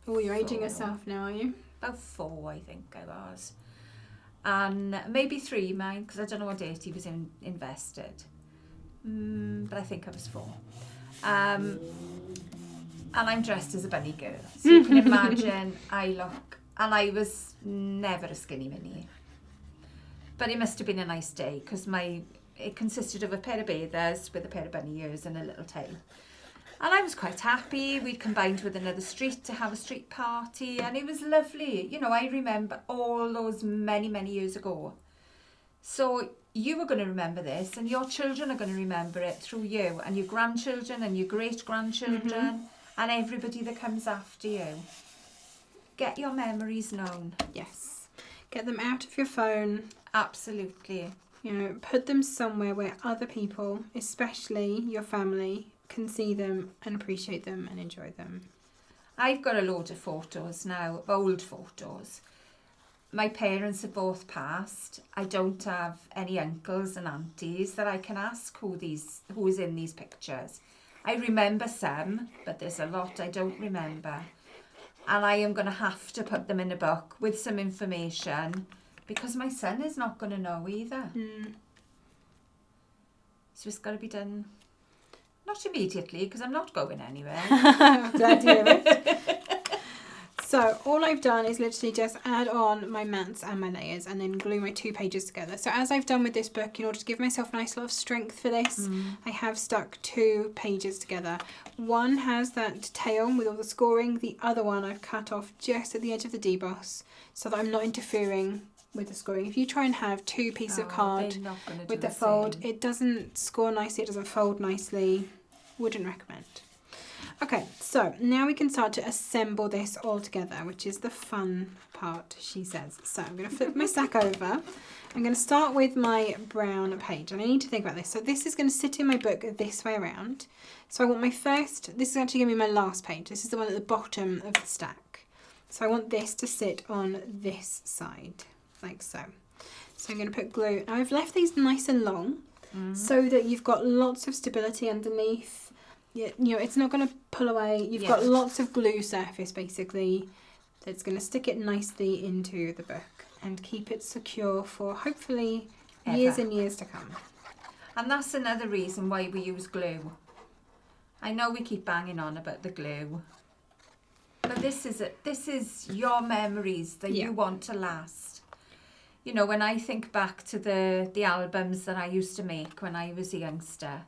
Speaker 1: Oh, you're aging yourself now, are you?
Speaker 2: About 4, I think I was. And maybe 3, mine, because I don't know what date he was invested. But I think I was 4. And I'm dressed as a bunny girl. So you can imagine and I was never a skinny mini. But it must have been a nice day, because it consisted of a pair of bathers with a pair of bunny ears and a little tail. And I was quite happy. We'd combined with another street to have a street party, and it was lovely. I remember all those many, many years ago. So you were going to remember this, and your children are going to remember it through you, and your grandchildren and your great-grandchildren, and everybody that comes after you. Get your memories known.
Speaker 1: Yes. Get them out of your phone.
Speaker 2: Absolutely.
Speaker 1: Put them somewhere where other people, especially your family, can see them and appreciate them and enjoy them.
Speaker 2: I've got a load of photos now, old photos. My parents have both passed. I don't have any uncles and aunties that I can ask who is in these pictures. I remember some, but there's a lot I don't remember. And I am going to have to put them in a book with some information, because my son is not going to know either. So it's got to be done, not immediately, because I'm not going anywhere.
Speaker 1: Glad to hear it. So all I've done is literally just add on my mats and my layers and then glue my 2 pages together. So as I've done with this book, in order to give myself a nice lot of strength for this, I have stuck 2 pages together. One has that tail with all the scoring, the other one I've cut off just at the edge of the deboss so that I'm not interfering with the scoring. If you try and have 2 pieces of card with the fold, it doesn't score nicely, it doesn't fold nicely. Wouldn't recommend. Okay, so now we can start to assemble this all together, which is the fun part, she says. So I'm going to flip my stack over. I'm going to start with my brown page, and I need to think about this. So this is going to sit in my book this way around. So I want my first, this is actually going to be my last page. This is the one at the bottom of the stack. So I want this to sit on this side, like so. So I'm going to put glue. Now I've left these nice and long so that you've got lots of stability underneath. You know, it's not going to pull away. You've got lots of glue surface basically that's going to stick it nicely into the book and keep it secure for hopefully years and years to come.
Speaker 2: And that's another reason why we use glue. I know we keep banging on about the glue, but this is your memories that you want to last. You know, when I think back to the albums that I used to make when I was a youngster,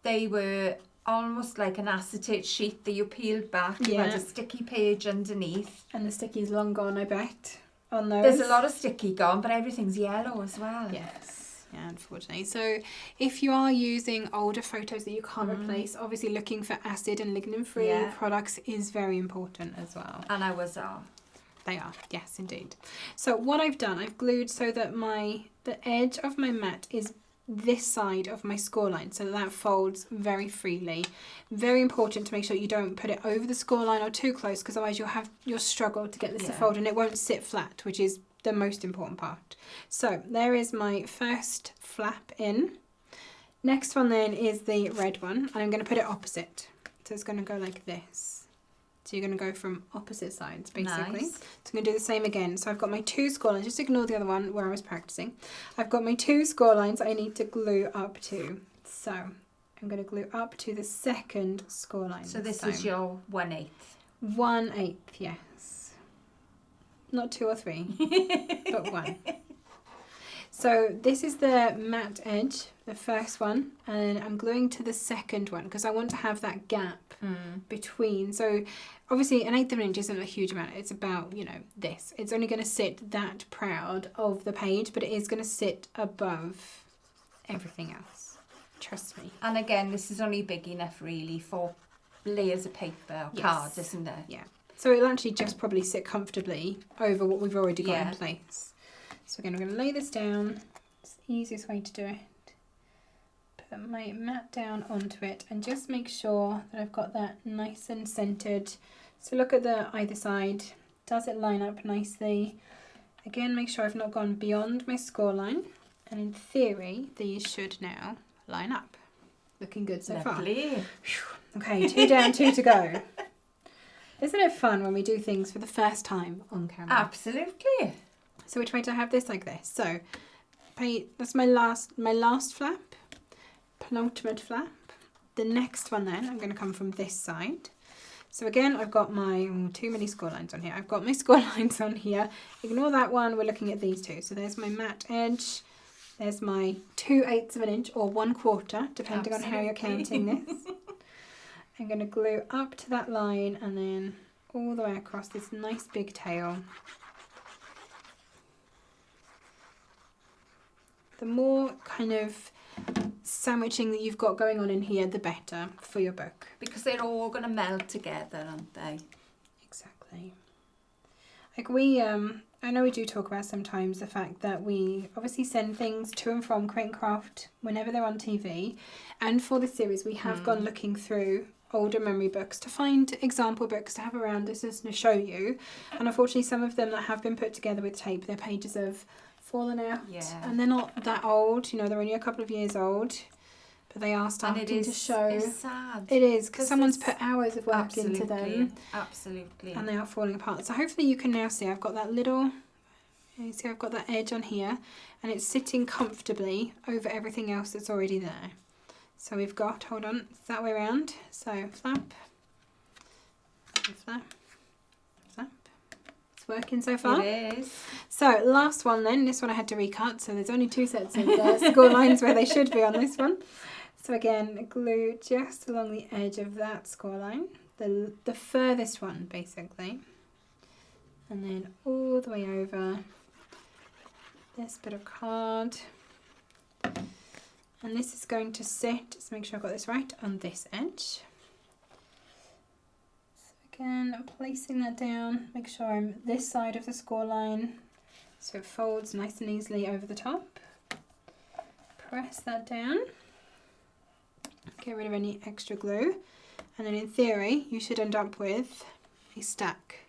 Speaker 2: they were almost like an acetate sheet that you peeled back. You had a sticky page underneath.
Speaker 1: And the sticky's long gone, I bet, on those.
Speaker 2: There's a lot of sticky gone, but everything's yellow as well.
Speaker 1: Yes, yeah, unfortunately. So if you are using older photos that you can't replace, obviously looking for acid and lignin-free products is very important as well.
Speaker 2: And ours are.
Speaker 1: They are, yes, indeed. So what I've done, I've glued so that the edge of my mat is this side of my score line, so that folds very freely. Very important to make sure you don't put it over the score line or too close, because otherwise you'll struggle to get this to fold and it won't sit flat, which is the most important part. So there is my first flap in. Next one then is the red one, and I'm going to put it opposite. So it's going to go like this. So you're going to go from opposite sides, basically.
Speaker 2: Nice.
Speaker 1: So I'm going to do the same again. So I've got my 2 score lines. Just ignore the other one where I was practicing. I've got my 2 score lines I need to glue up to. So I'm going to glue up to the second score line.
Speaker 2: So this is your 1/8.
Speaker 1: 1/8, yes. Not 2 or 3, but 1. So this is the matte edge, the first one, and I'm gluing to the second one because I want to have that gap between. So obviously an 1/8 of an inch isn't a huge amount. It's about, you know, this. It's only going to sit that proud of the page, but it is going to sit above everything else. Trust me.
Speaker 2: And again, this is only big enough really for layers of paper or cards, isn't it?
Speaker 1: Yeah. So it'll actually just probably sit comfortably over what we've already got in place. So again, I'm going to lay this down. It's the easiest way to do it. Put my mat down onto it and just make sure that I've got that nice and centered. So look at the either side. Does it line up nicely? Again, make sure I've not gone beyond my score line. And in theory, these should now line up. Looking good so far.
Speaker 2: Lovely.
Speaker 1: Okay, 2 down, 2 to go. Isn't it fun when we do things for the first time on camera?
Speaker 2: Absolutely.
Speaker 1: So which way do I have this? Like this. So that's my last flap, penultimate flap. The next one then, I'm going to come from this side. So again, I've got my, too many score lines on here. I've got my score lines on here. Ignore that one, we're looking at these 2. So there's my matte edge. There's my 2/8 of an inch or 1/4, depending on how you're counting this. I'm going to glue up to that line and then all the way across this nice big tail. The more kind of sandwiching that you've got going on in here, the better for your book.
Speaker 2: Because they're all going to meld together, aren't they?
Speaker 1: Exactly. Like I know we do talk about sometimes the fact that we obviously send things to and from Create and Craft whenever they're on TV. And for this series, we have gone looking through older memory books to find example books to have around us and to show you. And unfortunately, some of them that have been put together with tape, their pages have fallen out, and they're not that old, you know, they're only a couple of years old, but they are starting to show.
Speaker 2: It's sad.
Speaker 1: It is, because someone's put hours of work into them.
Speaker 2: Absolutely.
Speaker 1: And they are falling apart. So hopefully you can now see I've got that little, you see I've got that edge on here, and it's sitting comfortably over everything else that's already there. So we've got, hold on, it's that way around. So flap, flap, flap, working so far.
Speaker 2: It is.
Speaker 1: So last one then, this one I had to recut, so there's only 2 sets of score lines where they should be on this one. So again, glue just along the edge of that score line, the furthest one basically. And then all the way over this bit of card. And this is going to sit, just make sure I've got this right, on this edge. So again, placing that down, make sure I'm this side of the score line so it folds nice and easily over the top. Press that down. Get rid of any extra glue. And then in theory, you should end up with a stack.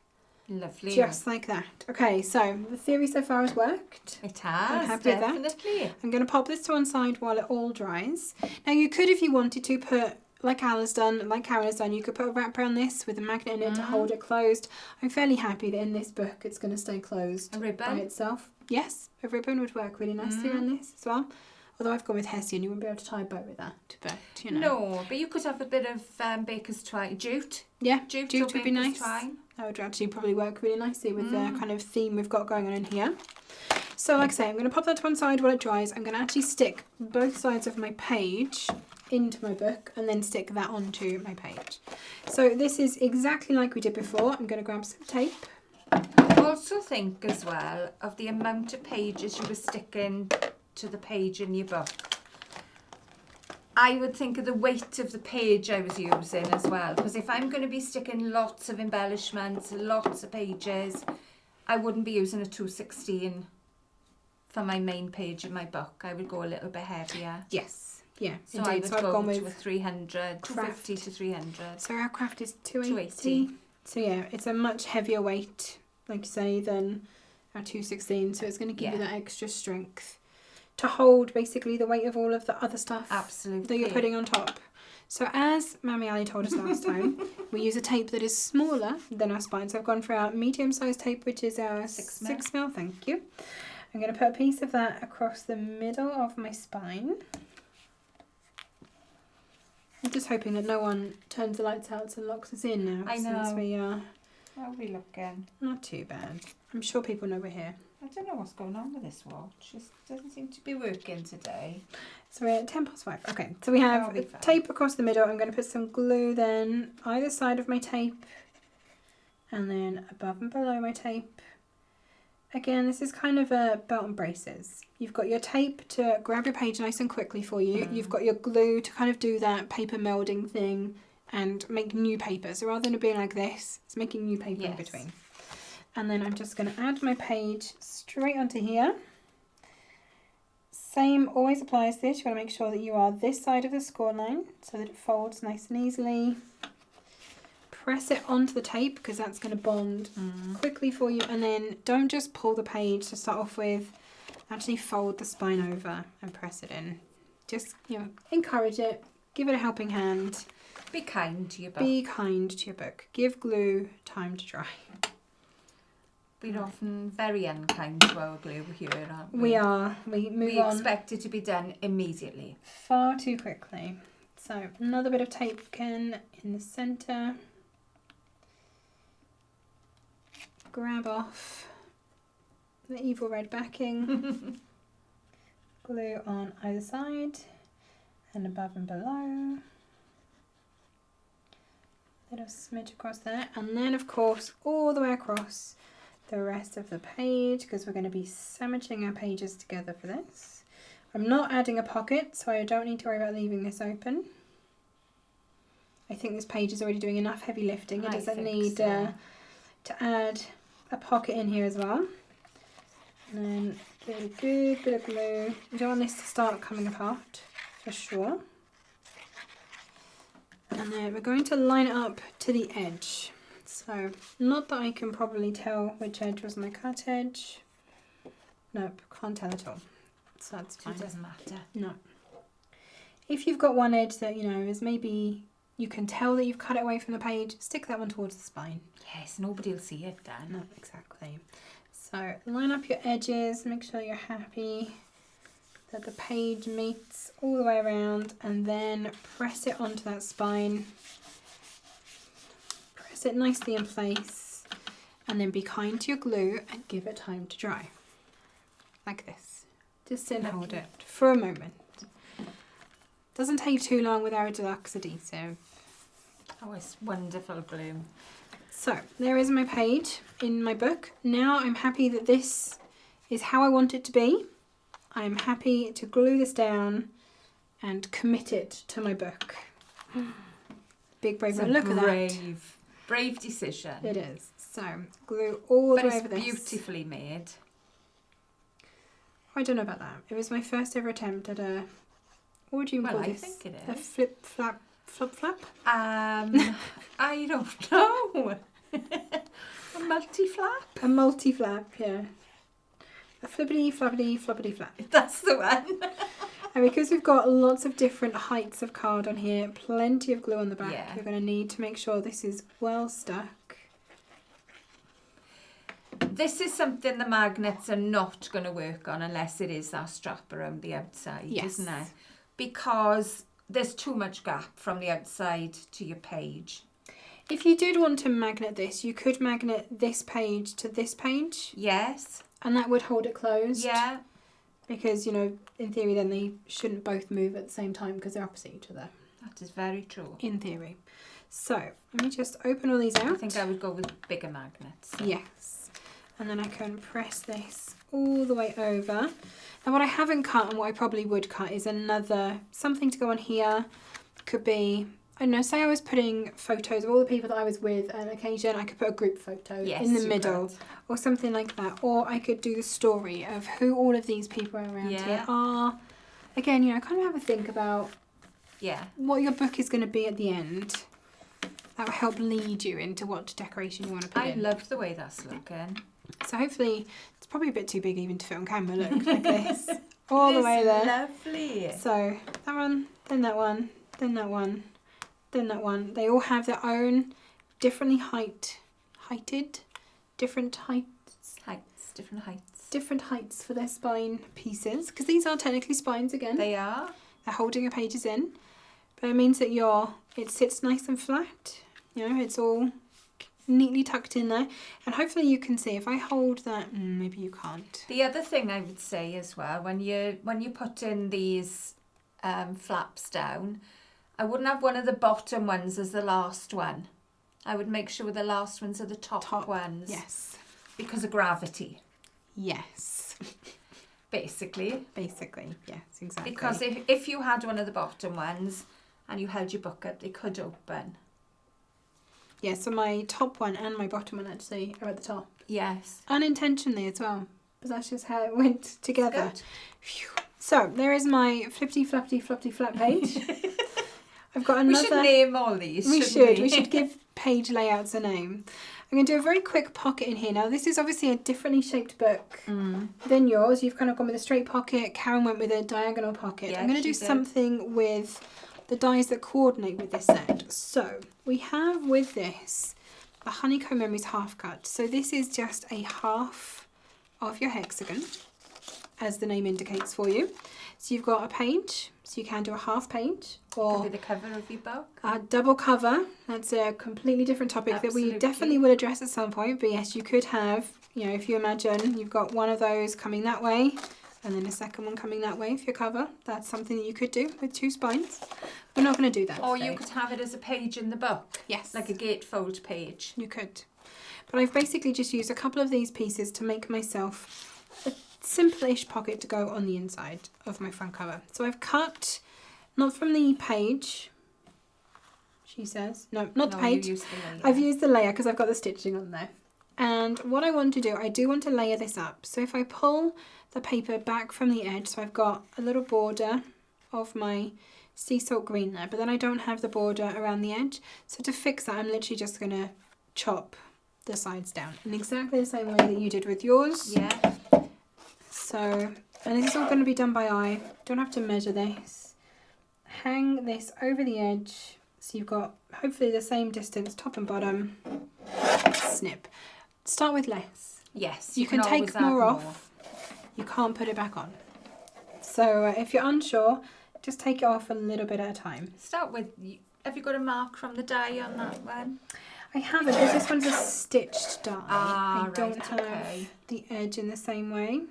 Speaker 2: Lovely.
Speaker 1: Just like that. Okay, so the theory so far has worked.
Speaker 2: It has,
Speaker 1: I'm happy with that.
Speaker 2: definitely.
Speaker 1: I'm going to pop this to one side while it all dries. Now you could, if you wanted to, put, like Alice done, like Karen has done, you could put a wrap around this with a magnet in it to hold it closed. I'm fairly happy that in this book it's going to stay closed
Speaker 2: A ribbon?
Speaker 1: by itself. Yes, a ribbon would work really nicely around this as well. Although I've gone with Hessian, you wouldn't be able to tie a bow with that, but you know.
Speaker 2: No, but you could have a bit of baker's twine, jute.
Speaker 1: Yeah,
Speaker 2: Jute
Speaker 1: would be
Speaker 2: baker's
Speaker 1: nice.
Speaker 2: twine.
Speaker 1: That would actually probably work really nicely with the kind of theme we've got going on in here. So like I say, I'm going to pop that to one side while it dries. I'm going to actually stick both sides of my page into my book and then stick that onto my page. So this is exactly like we did before. I'm going to grab some tape.
Speaker 2: I also think as well of the amount of pages you were sticking to the page in your book. I would think of the weight of the page I was using as well, because if I'm going to be sticking lots of embellishments, lots of pages, I wouldn't be using a 216 for my main page in my book. I would go a little bit heavier.
Speaker 1: Yes, yeah,
Speaker 2: So
Speaker 1: indeed.
Speaker 2: I would
Speaker 1: So I've
Speaker 2: go
Speaker 1: gone
Speaker 2: to
Speaker 1: with
Speaker 2: a 300,
Speaker 1: craft.
Speaker 2: 250 to 300.
Speaker 1: So our craft is 280.
Speaker 2: 280.
Speaker 1: So yeah, it's a much heavier weight, like you say, than our 216. So it's going to give you that extra strength to hold basically the weight of all of the other stuff
Speaker 2: Absolutely.
Speaker 1: that you're putting on top. So as Mammy Ali told us last time, we use a tape that is smaller than our spine. So I've gone for our medium-sized tape, which is our 6 mil. Thank you. I'm going to put a piece of that across the middle of my spine. I'm just hoping that no one turns the lights out and locks us in now.
Speaker 2: I know.
Speaker 1: Since we are
Speaker 2: How are we looking?
Speaker 1: not too bad. I'm sure people know we're here.
Speaker 2: I don't know what's going on with this watch. It doesn't seem to be working today.
Speaker 1: So we're at 5:10. Okay, so we have
Speaker 2: That'll be fine.
Speaker 1: tape across the middle. I'm going to put some glue then either side of my tape and then above and below my tape. Again, this is kind of a belt and braces. You've got your tape to grab your page nice and quickly for you. You've got your glue to kind of do that paper melding thing and make new paper. So rather than it being like this, it's making new paper in between. And then I'm just going to add my page straight onto here. Same always applies this. You want to make sure that you are this side of the score line so that it folds nice and easily. Press it onto the tape because that's going to bond quickly for you. And then don't just pull the page to start off with. Actually fold the spine over and press it in. Just, you know, encourage it. Give it a helping hand.
Speaker 2: Be kind to your book.
Speaker 1: Be kind to your book. Give glue time to dry.
Speaker 2: We're often very unkind to our glue here, aren't we?
Speaker 1: We are. We move on.
Speaker 2: We expect it to be done immediately.
Speaker 1: Far too quickly. So another bit of tape again in the centre. Grab off the evil red backing. Glue on either side and above and below. Little smidge across there, and then of course all the way across the rest of the page because we're going to be sandwiching our pages together for this. I'm not adding a pocket, so I don't need to worry about leaving this open. I think this page is already doing enough heavy lifting. It doesn't need to add a pocket in here as well. And then give it a good bit of glue. We don't want this to start coming apart for sure. And then we're going to line it up to the edge. So, not that I can probably tell which edge was my cut edge. Nope, can't tell at all. So that's fine.
Speaker 2: It doesn't matter.
Speaker 1: No. If you've got one edge that, you know, is maybe you can tell that you've cut it away from the page, stick that one towards the spine.
Speaker 2: Yes, nobody will see it then.
Speaker 1: No, exactly. So, line up your edges, make sure you're happy that the page meets all the way around, and then press it onto that spine. Press it nicely in place, And then be kind to your glue and give it time to dry. Like this. Just sit and hold it for a moment. Doesn't take too long with our deluxe adhesive.
Speaker 2: Oh, it's wonderful glue.
Speaker 1: So, there is my page in my book. Now I'm happy that this is how I want it to be. I'm happy to glue this down and commit it to my book. Big brave one. Look at that.
Speaker 2: Brave decision.
Speaker 1: It is. So, glue all the way over this.
Speaker 2: But it's beautifully made.
Speaker 1: I don't know about that. It was my first ever attempt at a... What do you call this?
Speaker 2: I think it is.
Speaker 1: A flip-flap?
Speaker 2: I don't know. A multi-flap?
Speaker 1: A multi-flap, yeah. A flippity-floppity flap.
Speaker 2: That's the one.
Speaker 1: And because we've got lots of different heights of card on here, plenty of glue on the back, you're going to need to make sure this is well stuck.
Speaker 2: This is something the magnets are not going to work on unless it is that strap around the outside, isn't it? Because there's too much gap from the outside to your page.
Speaker 1: If you did want to magnet this, you could magnet this page to this page.
Speaker 2: Yes.
Speaker 1: And that would hold it closed.
Speaker 2: Yeah.
Speaker 1: Because, you know, in theory then they shouldn't both move at the same time because they're opposite each other.
Speaker 2: That is very true.
Speaker 1: In theory. So, let me just open all these out.
Speaker 2: I think I would go with bigger magnets. So.
Speaker 1: Yes. And then I can press this all the way over. Now what I haven't cut and what I probably would cut is something to go on here. Could be, I don't know, say I was putting photos of all the people that I was with on occasion, I could put a group photo in the middle or something like that. Or I could do the story of who all of these people around here are. Again, you know, kind of have a think about what your book is going to be at the end. That will help lead you into what decoration you want to put in.
Speaker 2: I love the way that's looking.
Speaker 1: So hopefully, it's probably a bit too big even to fit on camera, look, like this. All the way there.
Speaker 2: Lovely.
Speaker 1: So, that one, then that one, then that one, then that one. They all have their own different heights. Different heights for their spine pieces. Because these are technically spines again.
Speaker 2: They are.
Speaker 1: They're holding your pages in. But it means that it sits nice and flat. You know, it's all neatly tucked in there, and hopefully you can see if I hold that. Maybe you can't.
Speaker 2: The other thing I would say as well, when you put in these flaps down, I wouldn't have one of the bottom ones as the last one. I would make sure the last ones are the top ones.
Speaker 1: Yes.
Speaker 2: Because of gravity.
Speaker 1: Yes.
Speaker 2: Basically,
Speaker 1: yes, exactly.
Speaker 2: Because if you had one of the bottom ones and you held your book up, they could open.
Speaker 1: Yeah, so my top one and my bottom one actually are at the top.
Speaker 2: Yes.
Speaker 1: Unintentionally as well, but that's just how it went together. So, there is my flippity flap page. I've got another...
Speaker 2: We should name all these,
Speaker 1: We should give page layouts a name. I'm going to do a very quick pocket in here. Now, this is obviously a differently shaped book than yours. You've kind of gone with a straight pocket. Karen went with a diagonal pocket.
Speaker 2: Yeah,
Speaker 1: I'm going to do something with the dies that coordinate with this set. So, we have with this a Honeycomb Memories half cut. So, this is just a half of your hexagon, as the name indicates for you. So, you've got a page. So, you can do a half page. Or
Speaker 2: could be the cover of your book.
Speaker 1: A double cover. That's a completely different topic that we definitely will address at some point. But yes, you could have, you know, if you imagine you've got one of those coming that way and then a second one coming that way for your cover. That's something that you could do with two spines. We're not going to do that
Speaker 2: Or
Speaker 1: today.
Speaker 2: you could have it as a page in the book.
Speaker 1: Yes.
Speaker 2: Like a gatefold page.
Speaker 1: You could. But I've basically just used a couple of these pieces to make myself a simple-ish pocket to go on the inside of my front cover. So I've cut... Not from the page, she says. No, not the page. I've used the layer because I've got the stitching on there. And what I want to do, I do want to layer this up. So if I pull the paper back from the edge, so I've got a little border of my sea salt green there, but then I don't have the border around the edge. So to fix that, I'm literally just going to chop the sides down in exactly the same way that you did with yours.
Speaker 2: Yeah.
Speaker 1: So, and this is all going to be done by eye. Don't have to measure this. Hang this over the edge so you've got hopefully the same distance top and bottom. Snip. Start with less.
Speaker 2: Yes,
Speaker 1: you can take more off. You can't put it back on. So if you're unsure, just take it off a little bit at a time.
Speaker 2: Start with, have you got a mark from the die on that one?
Speaker 1: I haven't, because this one's a stitched die. I don't
Speaker 2: right,
Speaker 1: have
Speaker 2: okay.
Speaker 1: the edge in the same way.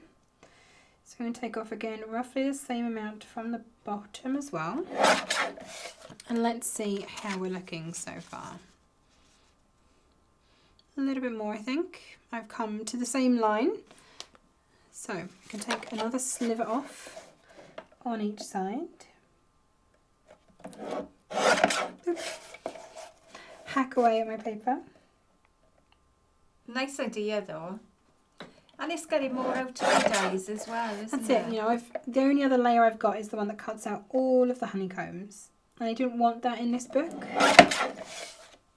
Speaker 1: So I'm going to take off again roughly the same amount from the bottom as well. And let's see how we're looking so far. A little bit more, I think. I've come to the same line. So I can take another sliver off on each side. Oop. Hack away at my paper.
Speaker 2: Nice idea though. And it's getting more out of the dies as well, isn't
Speaker 1: That's it. You know, the only other layer I've got is the one that cuts out all of the honeycombs. And I didn't want that in this book.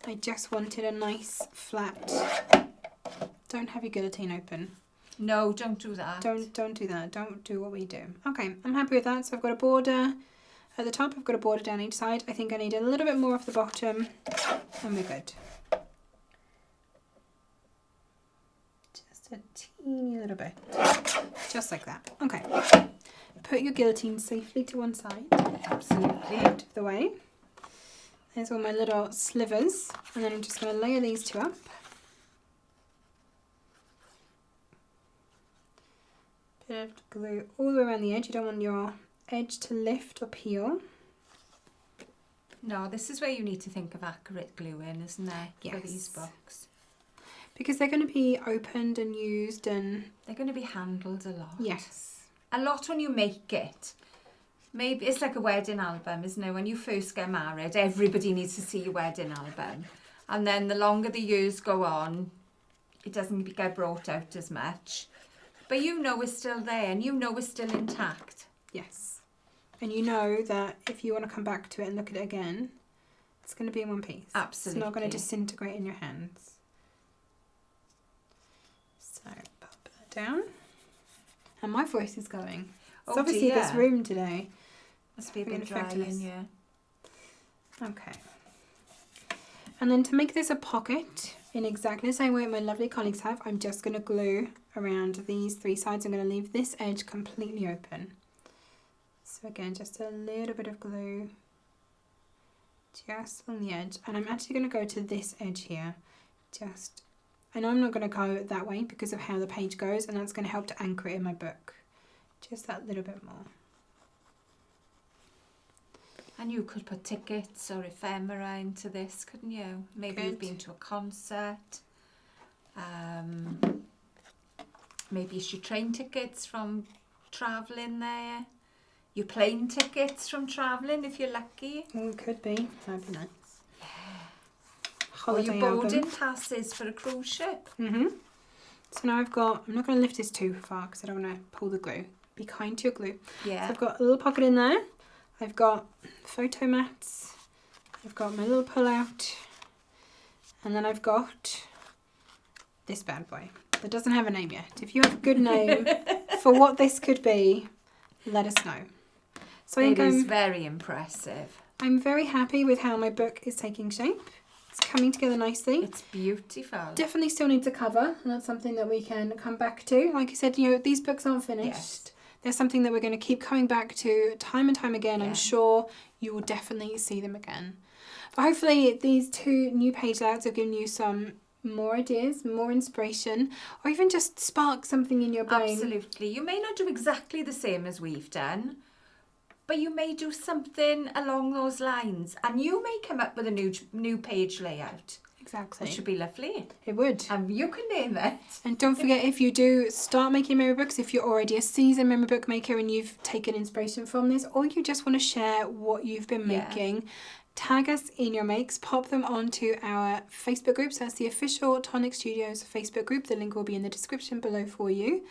Speaker 1: I just wanted a nice flat. Don't have your guillotine open.
Speaker 2: No, don't do that.
Speaker 1: Don't do that. Don't do what we do. Okay, I'm happy with that. So I've got a border at the top. I've got a border down each side. I think I need a little bit more off the bottom, and we're good. Just a teeny little bit, just like that. Okay. Put your guillotine safely to one side.
Speaker 2: Absolutely.
Speaker 1: Out of the way. There's all my little slivers, and then I'm just going to layer these two up. Bit of glue all the way around the edge. You don't want your edge to lift or peel.
Speaker 2: No, this is where you need to think of accurate gluing, isn't it?
Speaker 1: Yes.
Speaker 2: For these books.
Speaker 1: Because they're going to be opened and used and...
Speaker 2: They're going to be handled a lot.
Speaker 1: Yes.
Speaker 2: A lot when you make it. Maybe it's like a wedding album, isn't it? When you first get married, everybody needs to see your wedding album. And then the longer the years go on, it doesn't get brought out as much. But you know it's still there and you know it's still intact.
Speaker 1: Yes. And you know that if you want to come back to it and look at it again, it's going to be in one piece.
Speaker 2: Absolutely.
Speaker 1: It's not going to disintegrate in your hands. So, pop that down. And my voice is going. It's obviously
Speaker 2: dear.
Speaker 1: this room today.
Speaker 2: Must be a bit dry in here.
Speaker 1: Okay. And then to make this a pocket, in exactly the same way my lovely colleagues have, I'm just going to glue around these three sides. I'm going to leave this edge completely open. So again, just a little bit of glue just on the edge. And I'm actually going to go to this edge here. I know I'm not going to go that way because of how the page goes, and that's going to help to anchor it in my book. Just that little bit more.
Speaker 2: And you could put tickets or ephemera into this, couldn't you? Maybe you've been to a concert. Maybe it's your train tickets from travelling there. Your plane tickets from travelling if you're lucky.
Speaker 1: Oh, it could be. That'd be nice.
Speaker 2: Yeah.
Speaker 1: Holiday
Speaker 2: or your boarding
Speaker 1: album.
Speaker 2: passes for a cruise ship.
Speaker 1: So now I'm not going to lift this too far because I don't want to pull the glue. Be kind to your glue.
Speaker 2: Yeah.
Speaker 1: So I've got a little pocket in there. I've got photo mats. I've got my little pull out. And then I've got this bad boy that doesn't have a name yet. If you have a good name for what this could be, let us know. So I think
Speaker 2: it is very impressive.
Speaker 1: I'm very happy with how my book is taking shape. It's coming together nicely.
Speaker 2: It's beautiful.
Speaker 1: Definitely still needs a cover, and that's something that we can come back to. Like I said, these books aren't finished.
Speaker 2: Yes.
Speaker 1: They're something that we're going to keep coming back to time and time again.
Speaker 2: Yeah.
Speaker 1: I'm sure you will definitely see them again. But hopefully these two new page layouts have given you some more ideas, more inspiration, or even just spark something in your brain.
Speaker 2: Absolutely. You may not do exactly the same as we've done, but you may do something along those lines, and you may come up with a new page layout.
Speaker 1: Exactly.
Speaker 2: Which would be lovely.
Speaker 1: It would.
Speaker 2: And you can name it.
Speaker 1: And don't forget, if you do start making memory books, if you're already a seasoned memory book maker and you've taken inspiration from this, or you just want to share what you've been making, tag us in your makes, pop them onto our Facebook group. So that's the official Tonic Studios Facebook group. The link will be in the description below for you.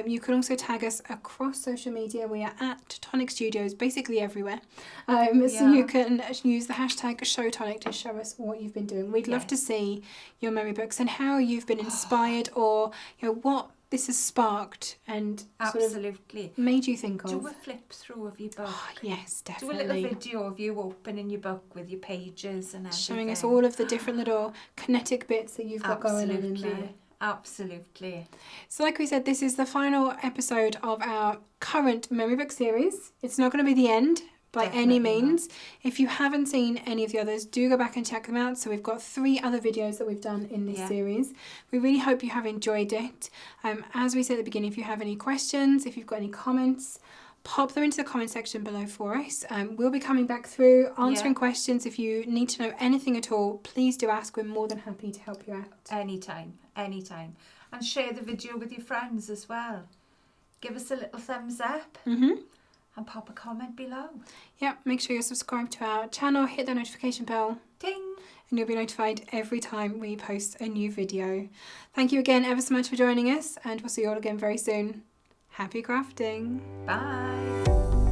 Speaker 1: You can also tag us across social media. We are at Tonic Studios, basically everywhere. So you can use the hashtag #ShowTonic to show us what you've been doing. We'd love to see your memory books and how you've been inspired, or what this has sparked and
Speaker 2: absolutely
Speaker 1: sort of made you think of.
Speaker 2: Do a flip through of your book.
Speaker 1: Oh, yes, definitely.
Speaker 2: Do a little video of you opening your book with your pages and everything.
Speaker 1: Showing us all of the different little kinetic bits that you've got going on in there.
Speaker 2: Absolutely.
Speaker 1: So like we said, this is the final episode of our current memory book series. It's not going to be the end, by
Speaker 2: Definitely
Speaker 1: any
Speaker 2: not.
Speaker 1: means. If you haven't seen any of the others, do go back and check them out. So we've got 3 other videos that we've done in this series. We really hope you have enjoyed it. As we said at the beginning, if you have any questions, if you've got any comments, pop them into the comment section below for us. We'll be coming back through, answering questions. If you need to know anything at all, please do ask. We're more than happy to help you out.
Speaker 2: Anytime. And share the video with your friends as well. Give us a little thumbs up. And pop a comment below.
Speaker 1: Yep, make sure you're subscribed to our channel, hit the notification bell.
Speaker 2: Ding!
Speaker 1: And you'll be notified every time we post a new video. Thank you again ever so much for joining us, and we'll see you all again very soon. Happy crafting!
Speaker 2: Bye!